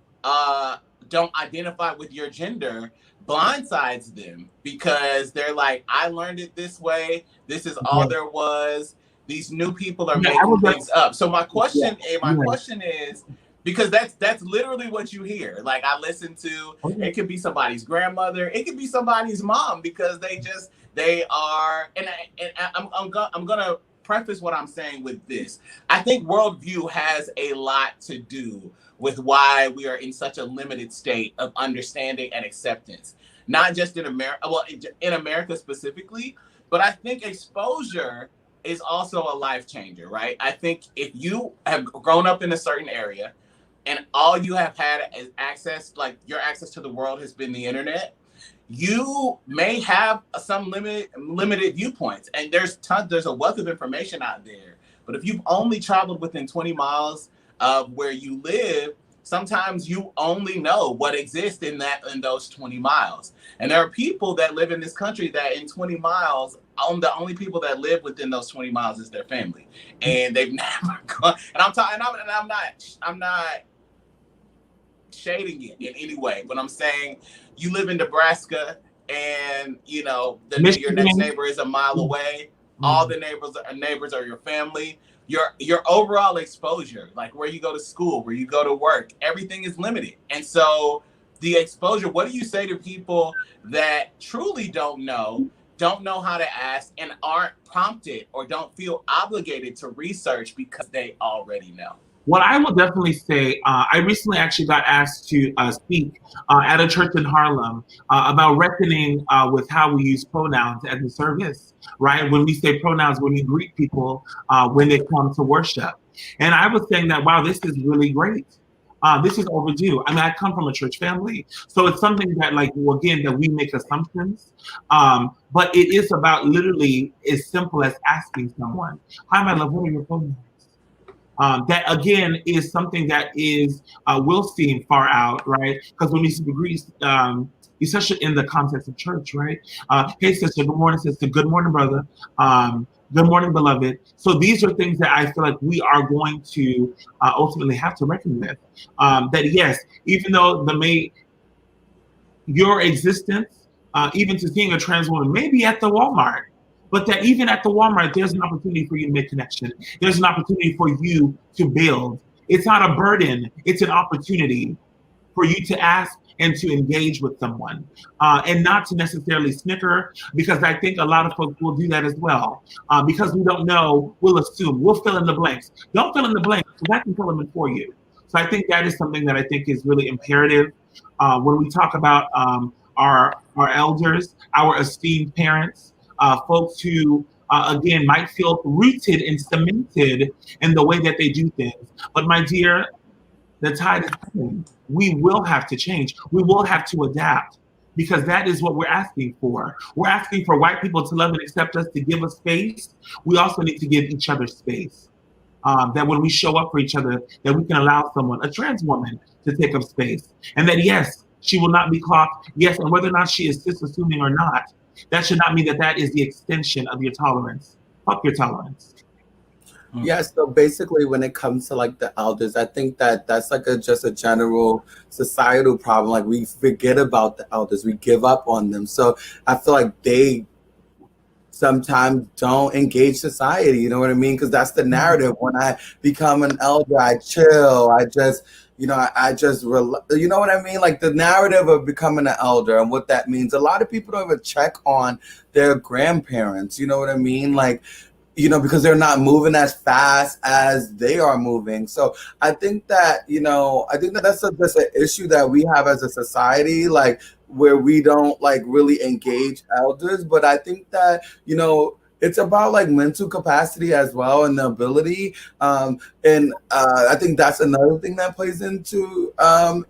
don't identify with your gender blindsides them, because they're like, I learned it this way. This is all there was. These new people are making things up. So my question is, because that's literally what you hear. Like, I listen to, it could be somebody's grandmother, it could be somebody's mom, because they are, and I'm gonna preface what I'm saying with this. I think worldview has a lot to do with why we are in such a limited state of understanding and acceptance, not just in America, well, in America specifically, but I think exposure is also a life changer, right? I think if you have grown up in a certain area and all you have had is access, like your access to the world has been the internet, you may have some limited viewpoints, and there's a wealth of information out there. But if you've only traveled within 20 miles of where you live, sometimes you only know what exists in those 20 miles. And there are people that live in this country that in 20 miles, the only people that live within those 20 miles is their family, and they've never gone. And I'm not shading it in any way, but I'm saying you live in Nebraska and your next neighbor is a mile away. All the neighbors are your family. Your overall exposure, like where you go to school, where you go to work, everything is limited. And so the exposure, what do you say to people that truly don't know how to ask and aren't prompted or don't feel obligated to research because they already know?
What I will definitely say, I recently actually got asked to speak at a church in Harlem about reckoning with how we use pronouns at the service, right? When we say pronouns, when we greet people when they come to worship. And I was saying that, wow, this is really great. This is overdue. I mean, I come from a church family. So it's something that, that we make assumptions. But it is about literally as simple as asking someone, hi, my love, what are your pronouns? That again is something that is will seem far out, right? Because when we agree, especially in the context of church, right? Hey, sister, good morning, sister. Good morning, brother. Good morning, beloved. So these are things that I feel like we are going to ultimately have to reckon with. That yes, even though your existence, even to seeing a trans woman, maybe at the Walmart. But that even at the Walmart, there's an opportunity for you to make connection. There's an opportunity for you to build. It's not a burden. It's an opportunity for you to ask and to engage with someone and not to necessarily snicker, because I think a lot of folks will do that as well. Because we don't know, we'll assume, we'll fill in the blanks. Don't fill in the blanks, because I can fill them in for you. So I think that is something that I think is really imperative when we talk about our elders, our esteemed parents, folks who, again, might feel rooted and cemented in the way that they do things. But my dear, the tide is coming. We will have to change. We will have to adapt, because that is what we're asking for. We're asking for white people to love and accept us, to give us space. We also need to give each other space. That when we show up for each other, that we can allow someone, a trans woman, to take up space. And that, yes, she will not be clocked. Yes, and whether or not she is cis-assuming or not, that should not mean that is the extension of your tolerance. Fuck your tolerance.
Yeah, so basically when it comes to like the elders, I think that's like just a general societal problem. Like we forget about the elders, we give up on them. So I feel like they sometimes don't engage society, you know what I mean? Because that's the narrative. When I become an elder, I chill, I just, you know what I mean? Like the narrative of becoming an elder and what that means. A lot of people don't even check on their grandparents, you know what I mean? Like, because they're not moving as fast as they are moving. So I think that, that's just an issue that we have as a society, like where we don't like really engage elders. But I think that, it's about like mental capacity as well and the ability. And I think that's another thing that plays into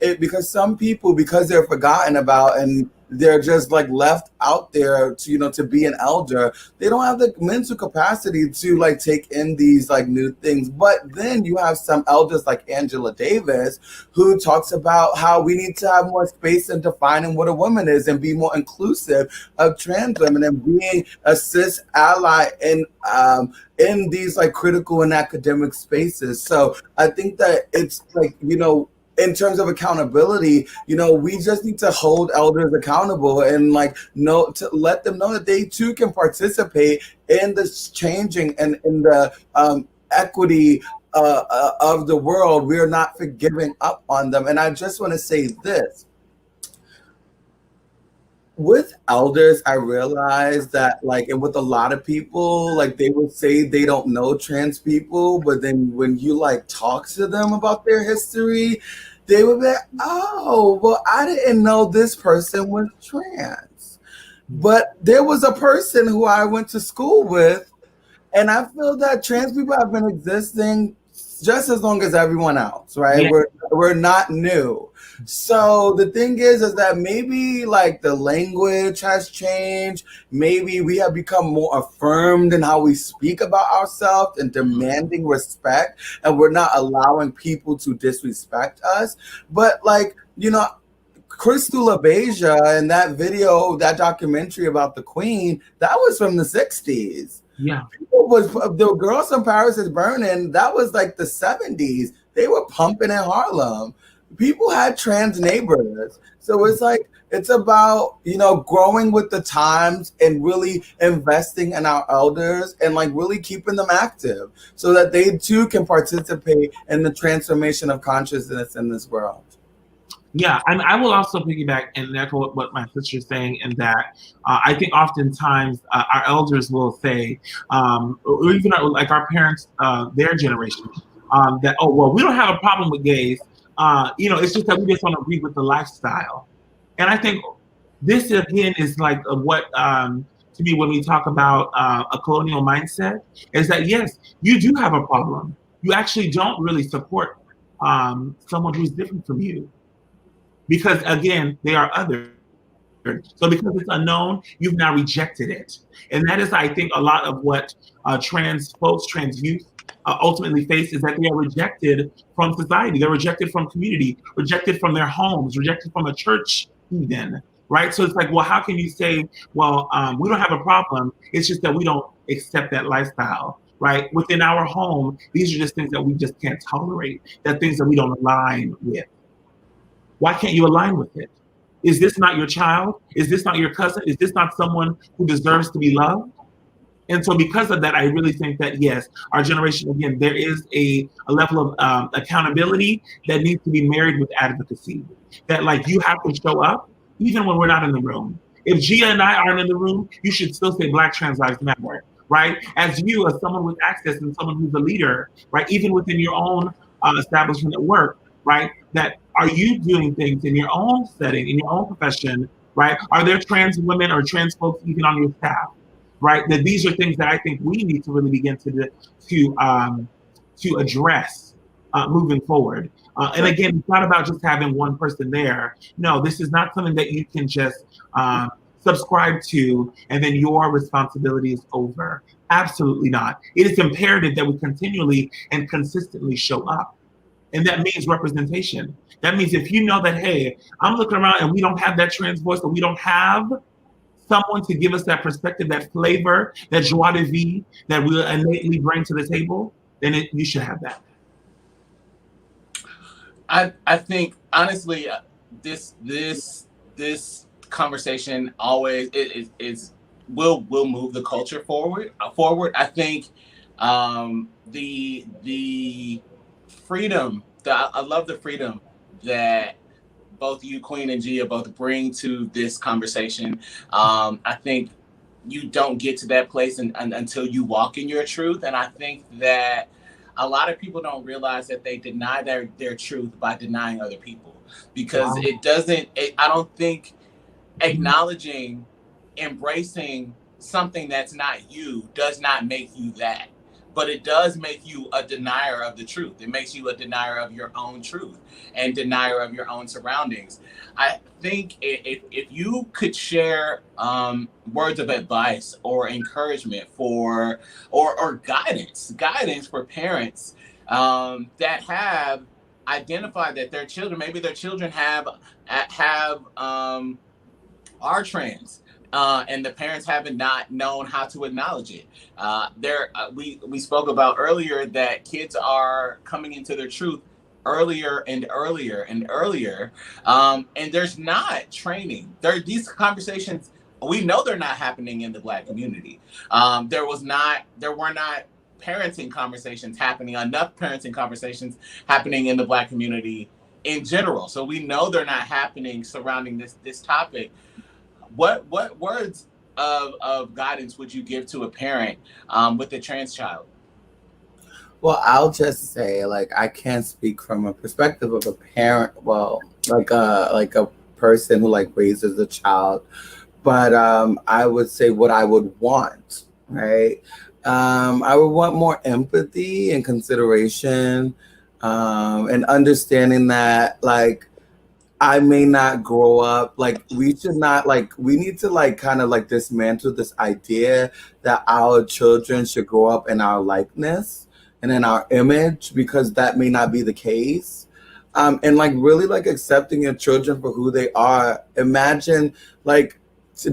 it, because some people, because they're forgotten about and they're just like left out there to be an elder, they don't have the mental capacity to like take in these like new things. But then you have some elders like Angela Davis, who talks about how we need to have more space in defining what a woman is and be more inclusive of trans women and being a cis ally in these like critical and academic spaces. So I think that it's like, in terms of accountability, we just need to hold elders accountable and to let them know that they too can participate in this changing and in the equity of the world. We're not for giving up on them. And I just want to say this. With elders, I realized that and with a lot of people, they would say they don't know trans people, but then when you talk to them about their history, they would be like, oh, well, I didn't know this person was trans. But there was a person who I went to school with, And I feel that trans people have been existing just as long as everyone else, right?
Yeah.
We're not new. So the thing is that maybe like the language has changed. Maybe we have become more affirmed in how we speak about ourselves and demanding respect, and we're not allowing people to disrespect us. But like, you know, Crystal LaBeija and that video, that documentary about the Queen, that was from the 60s.
Yeah.
The Girls from Paris is Burning, that was like the 70s. They were pumping in Harlem. People had trans neighbors. So it's like, it's about, you know, growing with the times and really investing in our elders and like really keeping them active so that they too can participate in the transformation of consciousness in this world.
Yeah, and I will also piggyback and echo what my sister's saying, in that I think oftentimes our elders will say, or even like our parents, their generation, that, oh, well, we don't have a problem with gays. You know, it's just that we just don't agree with the lifestyle. And I think this, again, is like what, to me, when we talk about a colonial mindset, is that, yes, you do have a problem. You actually don't really support someone who's different from you. Because again, they are other. So because it's unknown, you've now rejected it. And that is, I think, a lot of what trans folks, trans youth ultimately face, is that they are rejected from society. They're rejected from community, rejected from their homes, rejected from a church even, right? So it's like, well, how can you say, well, we don't have a problem. It's just that we don't accept that lifestyle, right? Within our home, these are just things that we just can't tolerate. They're things that we don't align with. Why can't you align with it? Is this not your child? Is this not your cousin? Is this not someone who deserves to be loved? And so because of that, I really think that, yes, our generation, again, there is a level of accountability that needs to be married with advocacy. That, like, you have to show up even when we're not in the room. If Gia and I aren't in the room, you should still say Black Trans Lives Matter, right? As you, as someone with access and someone who's a leader, right? Even within your own establishment at work, right? That, are you doing things in your own setting, in your own profession, right? Are there trans women or trans folks even on your staff, right? That these are things that I think we need to really begin to address moving forward. And again, it's not about just having one person there. No, this is not something that you can just subscribe to and then your responsibility is over. Absolutely not. It is imperative that we continually and consistently show up. And that means representation. That means if you know that, hey, I'm looking around and we don't have that trans voice, or we don't have someone to give us that perspective, that flavor, that joie de vivre that we'll innately bring to the table, then you should have that.
I think, honestly, this conversation always will move the culture forward. I think the freedom, I love the freedom that both you, Queen, and Gia both bring to this conversation. I think you don't get to that place until you walk in your truth. And I think that a lot of people don't realize that they deny their truth by denying other people. Because I don't think acknowledging, embracing something that's not you does not make you that. But it does make you a denier of the truth. It makes you a denier of your own truth and denier of your own surroundings. I think if you could share words of advice or encouragement or guidance for parents that have identified that their children, maybe their children are trans. And the parents haven't not known how to acknowledge it. We spoke about earlier that kids are coming into their truth earlier and earlier and earlier, and there's not training. These conversations, we know they're not happening in the Black community. There were not parenting conversations happening, enough parenting conversations happening in the Black community in general. So we know they're not happening surrounding this topic. What words of guidance would you give to a parent with a trans child?
Well, I'll just say, like, I can't speak from a perspective of a parent, well, like a person who like raises a child, but I would say what I would want, right? I would want more empathy and consideration, and understanding that, like, I may not grow up, like, we should not, like, we need to, like, kind of like dismantle this idea that our children should grow up in our likeness and in our image, because that may not be the case. And like really like accepting your children for who they are. Imagine like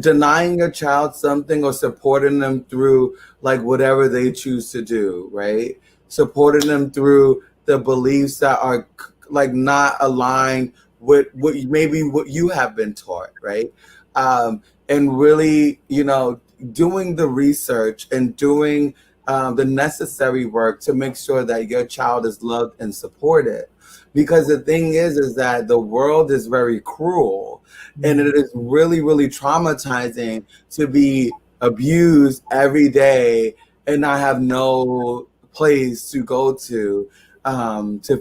denying your child something or supporting them through like whatever they choose to do, right? Supporting them through the beliefs that are like not aligned with what maybe what you have been taught, right? And really, you know, doing the research and doing the necessary work to make sure that your child is loved and supported. Because the thing is that the world is very cruel, and it is really, really traumatizing to be abused every day and not have no place to go to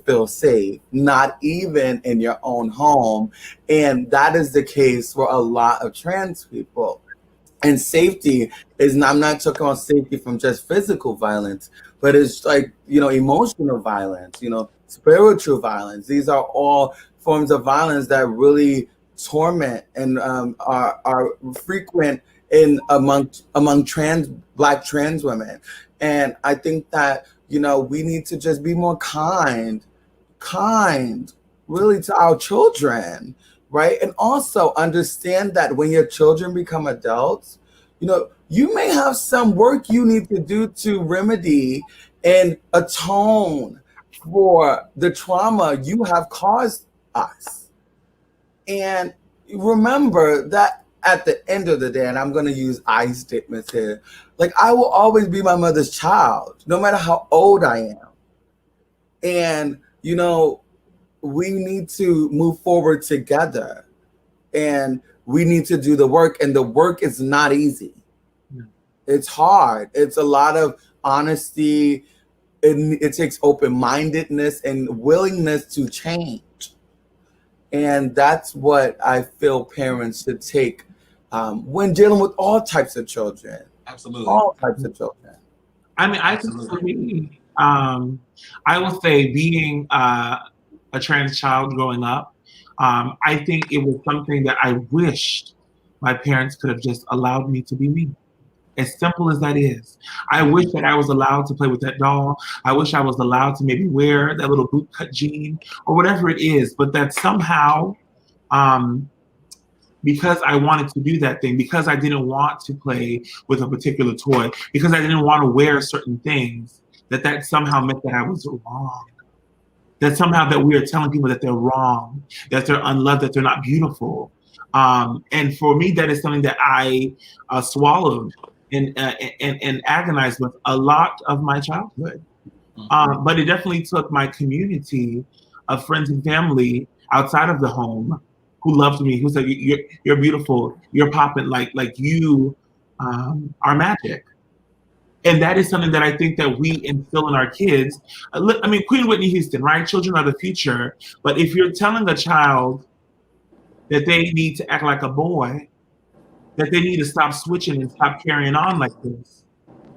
feel safe, not even in your own home. And that is the case for a lot of trans people. And safety is not, I'm not talking about safety from just physical violence, but it's like, you know, emotional violence, you know, spiritual violence. These are all forms of violence that really torment and are frequent in among black trans women. And I think that, you know, we need to just be more kind really to our children, right? And also understand that when your children become adults, you know, you may have some work you need to do to remedy and atone for the trauma you have caused us. And remember that at the end of the day, and I'm going to use I statements here, like I will always be my mother's child, no matter how old I am. And, you know, we need to move forward together, and we need to do the work, and the work is not easy. It's hard. It's a lot of honesty. It takes open-mindedness and willingness to change. And that's what I feel parents should take when dealing with all types of children.
Absolutely.
All types of children.
I mean, I think for me, I will say being a trans child growing up, I think it was something that I wished my parents could have just allowed me to be me. As simple as that is. I wish that I was allowed to play with that doll. I wish I was allowed to maybe wear that little bootcut jean or whatever it is, but that somehow, because I wanted to do that thing, because I didn't want to play with a particular toy, because I didn't want to wear certain things, that somehow meant that I was wrong. That somehow that we are telling people that they're wrong, that they're unloved, that they're not beautiful. And for me, that is something that I swallowed and agonized with a lot of my childhood. But it definitely took my community of friends and family outside of the home who loved me, who said, you're beautiful, you're popping, like you are magic. And that is something that I think that we instill in our kids. I mean, Queen Whitney Houston, right? Children are the future. But if you're telling a child that they need to act like a boy, that they need to stop switching and stop carrying on like this,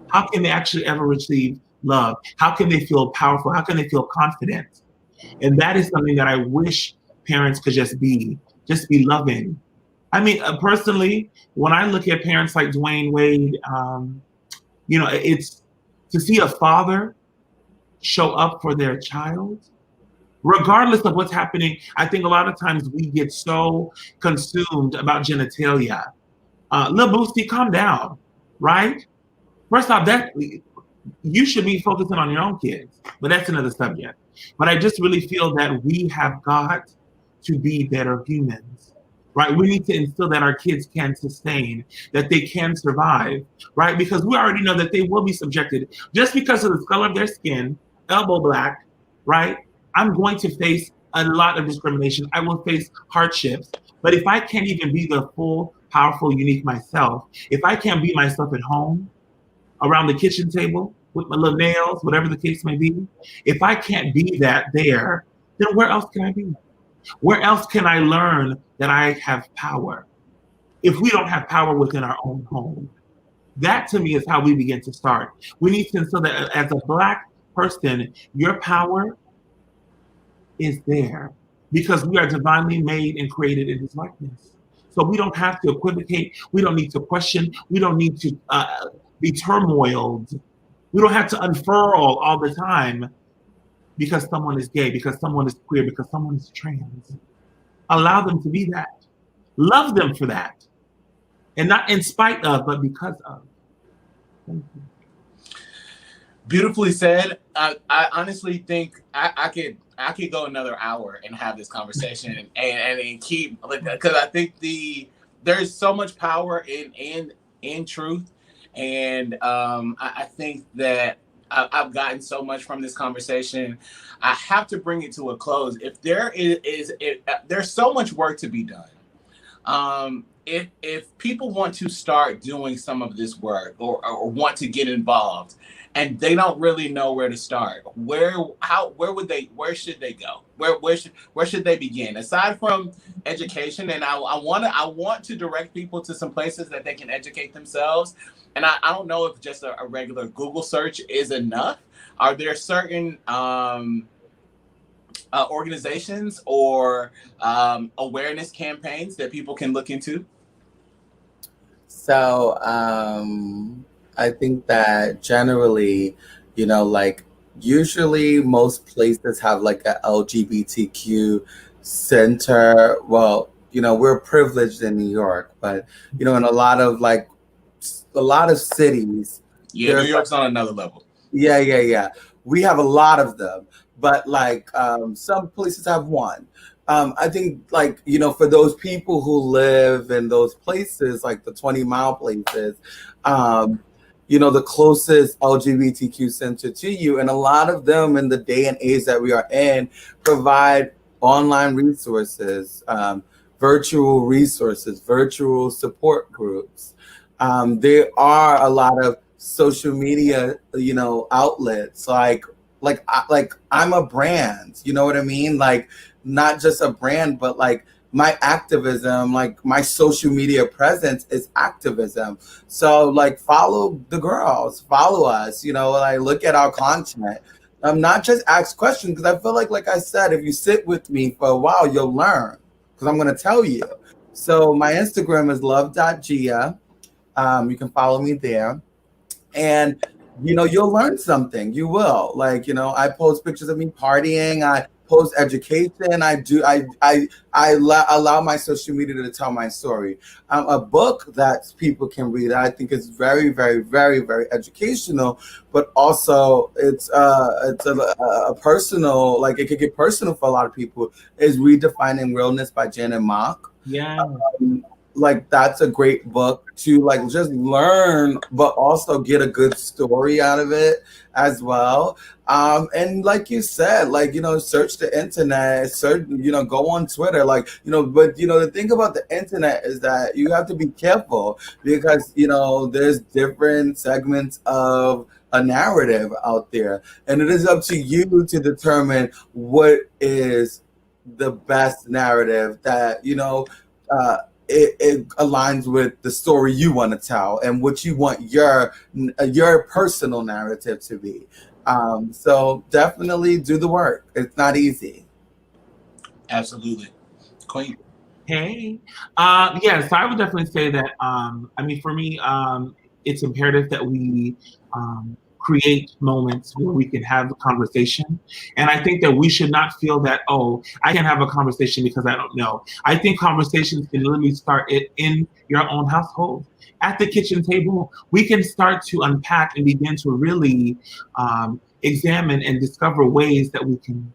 how can they actually ever receive love? How can they feel powerful? How can they feel confident? And that is something that I wish parents could just be loving. I mean, personally, when I look at parents like Dwayne Wade, you know, it's to see a father show up for their child, regardless of what's happening. I think a lot of times we get so consumed about genitalia. Lil Boosie, calm down, right? First off, that you should be focusing on your own kids, but that's another subject. But I just really feel that we have got to be better humans, right? We need to instill that our kids can sustain, that they can survive, right? Because we already know that they will be subjected just because of the color of their skin, elbow black, right? I'm going to face a lot of discrimination. I will face hardships. But if I can't even be the full, powerful, unique myself, if I can't be myself at home, around the kitchen table, with my little nails, whatever the case may be, if I can't be that there, then where else can I be? Where else can I learn that I have power? If we don't have power within our own home, That to me is how we begin to start. We need to instill that as a Black person, your power is there because we are divinely made and created in His likeness. So we don't have to equivocate. We don't need to question. We don't need to be turmoiled. We don't have to unfurl all the time because someone is gay, because someone is queer, because someone is trans. Allow them to be that. Love them for that. And not in spite of, but because of. Thank you.
Beautifully said. I honestly think I could go another hour and have this conversation and keep, because I think there's so much power in truth, and I think that I've gotten so much from this conversation. I have to bring it to a close. If there's so much work to be done. If people want to start doing some of this work or want to get involved and they don't really know where to start, where should they go? Where should they begin? Aside from education, and I want to direct people to some places that they can educate themselves. And I don't know if just a regular Google search is enough. Are there certain organizations or awareness campaigns that people can look into?
So I think that generally, like usually most places have like a LGBTQ center. Well, we're privileged in New York, but in a lot of cities.
Yeah, New York's on another level.
Yeah. We have a lot of them, but like some places have one. I think for those people who live in those places, like the 20-mile places, the closest LGBTQ center to you, and a lot of them in the day and age that we are in provide online resources, virtual resources, virtual support groups. There are a lot of social media, outlets like I'm a brand, you know what I mean? Like not just a brand, but like my activism, like my social media presence is activism. So like follow the girls, follow us, like look at our content. Not just ask questions, because I feel like I said, if you sit with me for a while, you'll learn, because I'm going to tell you. So my Instagram is love.gia. You can follow me there. And you'll learn something. You will. I post pictures of me partying. I post education. I allow my social media to tell my story. A book that people can read, I think is very, very, very, very educational, but also it's a personal, like it could get personal for a lot of people, is Redefining Realness by Janet Mock.
Yeah.
That's a great book to just learn, but also get a good story out of it as well. And like you said, search the internet, go on Twitter, but the thing about the internet is that you have to be careful, because there's different segments of a narrative out there, and it is up to you to determine what is the best narrative that it aligns with the story you want to tell and what you want your personal narrative to be. So definitely do the work. It's not easy.
Absolutely. Queen.
Hey. Yes, I would definitely say that, for me, it's imperative that we create moments where we can have a conversation. And I think that we should not feel that, I can't have a conversation because I don't know. I think conversations can literally start in your own household. At the kitchen table, we can start to unpack and begin to really examine and discover ways that we can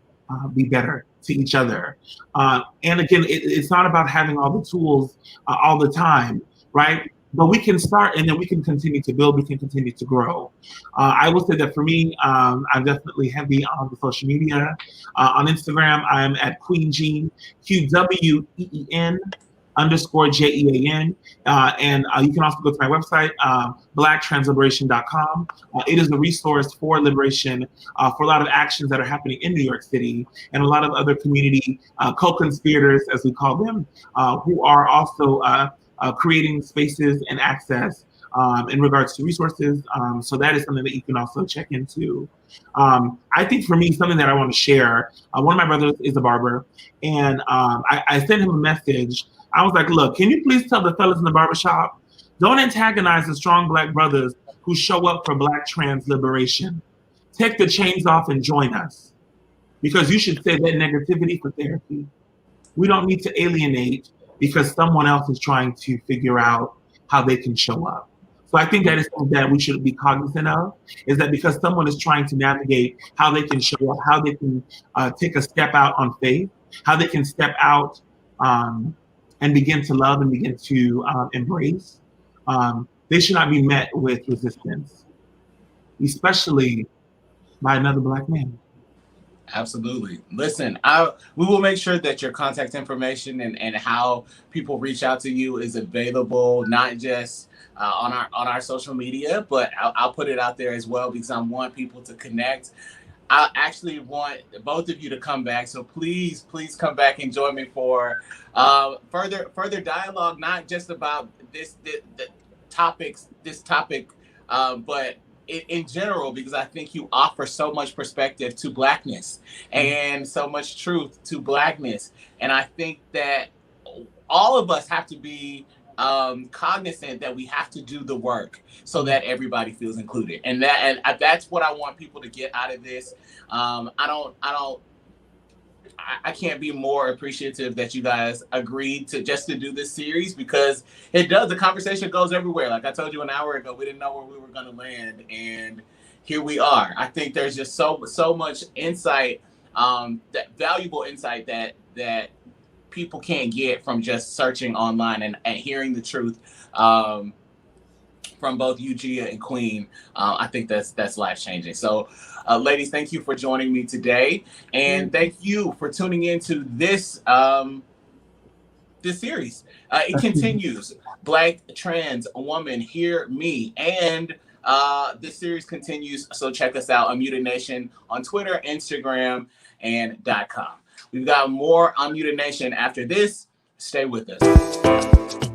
be better to each other. And again, it's not about having all the tools all the time, right? But we can start, and then we can continue to build, we can continue to grow. I will say that for me, I'm definitely heavy on the social media. On Instagram, I'm at Queen Jean, QWEEN _JEAN. And you can also go to my website, blacktransliberation.com. It is a resource for liberation, for a lot of actions that are happening in New York City, and a lot of other community co-conspirators, as we call them, who are also creating spaces and access in regards to resources. So that is something that you can also check into. I think for me, something that I want to share, one of my brothers is a barber, and I sent him a message. I was like, look, can you please tell the fellas in the barbershop, don't antagonize the strong Black brothers who show up for Black trans liberation. Take the chains off and join us, because you should save that negativity for therapy. We don't need to alienate because someone else is trying to figure out how they can show up. So I think that is something that we should be cognizant of, is that because someone is trying to navigate how they can show up, how they can take a step out on faith, how they can step out and begin to love and begin to embrace, they should not be met with resistance, especially by another Black man.
Absolutely. Listen, we will make sure that your contact information and how people reach out to you is available, not just on our social media, but I'll put it out there as well, because I want people to connect. I actually want both of you to come back, so please come back and join me for further dialogue, not just about this topic, but in general, because I think you offer so much perspective to Blackness and so much truth to Blackness. And I think that all of us have to be cognizant that we have to do the work so that everybody feels included. And that's what I want people to get out of this. I can't be more appreciative that you guys agreed to do this series, because the conversation goes everywhere. Like I told you an hour ago, we didn't know where we were going to land, and here we are. I think there's just so much insight, that valuable insight that people can't get from just searching online and hearing the truth from both you, Gia, and Queen. I think that's life changing. So, ladies, thank you for joining me today, and thank you for tuning into this series. It continues. Black Trans Woman Hear Me, and this series continues. So check us out, Unmuted Nation, on Twitter, Instagram, and .com. We've got more Unmuted Nation after this. Stay with us.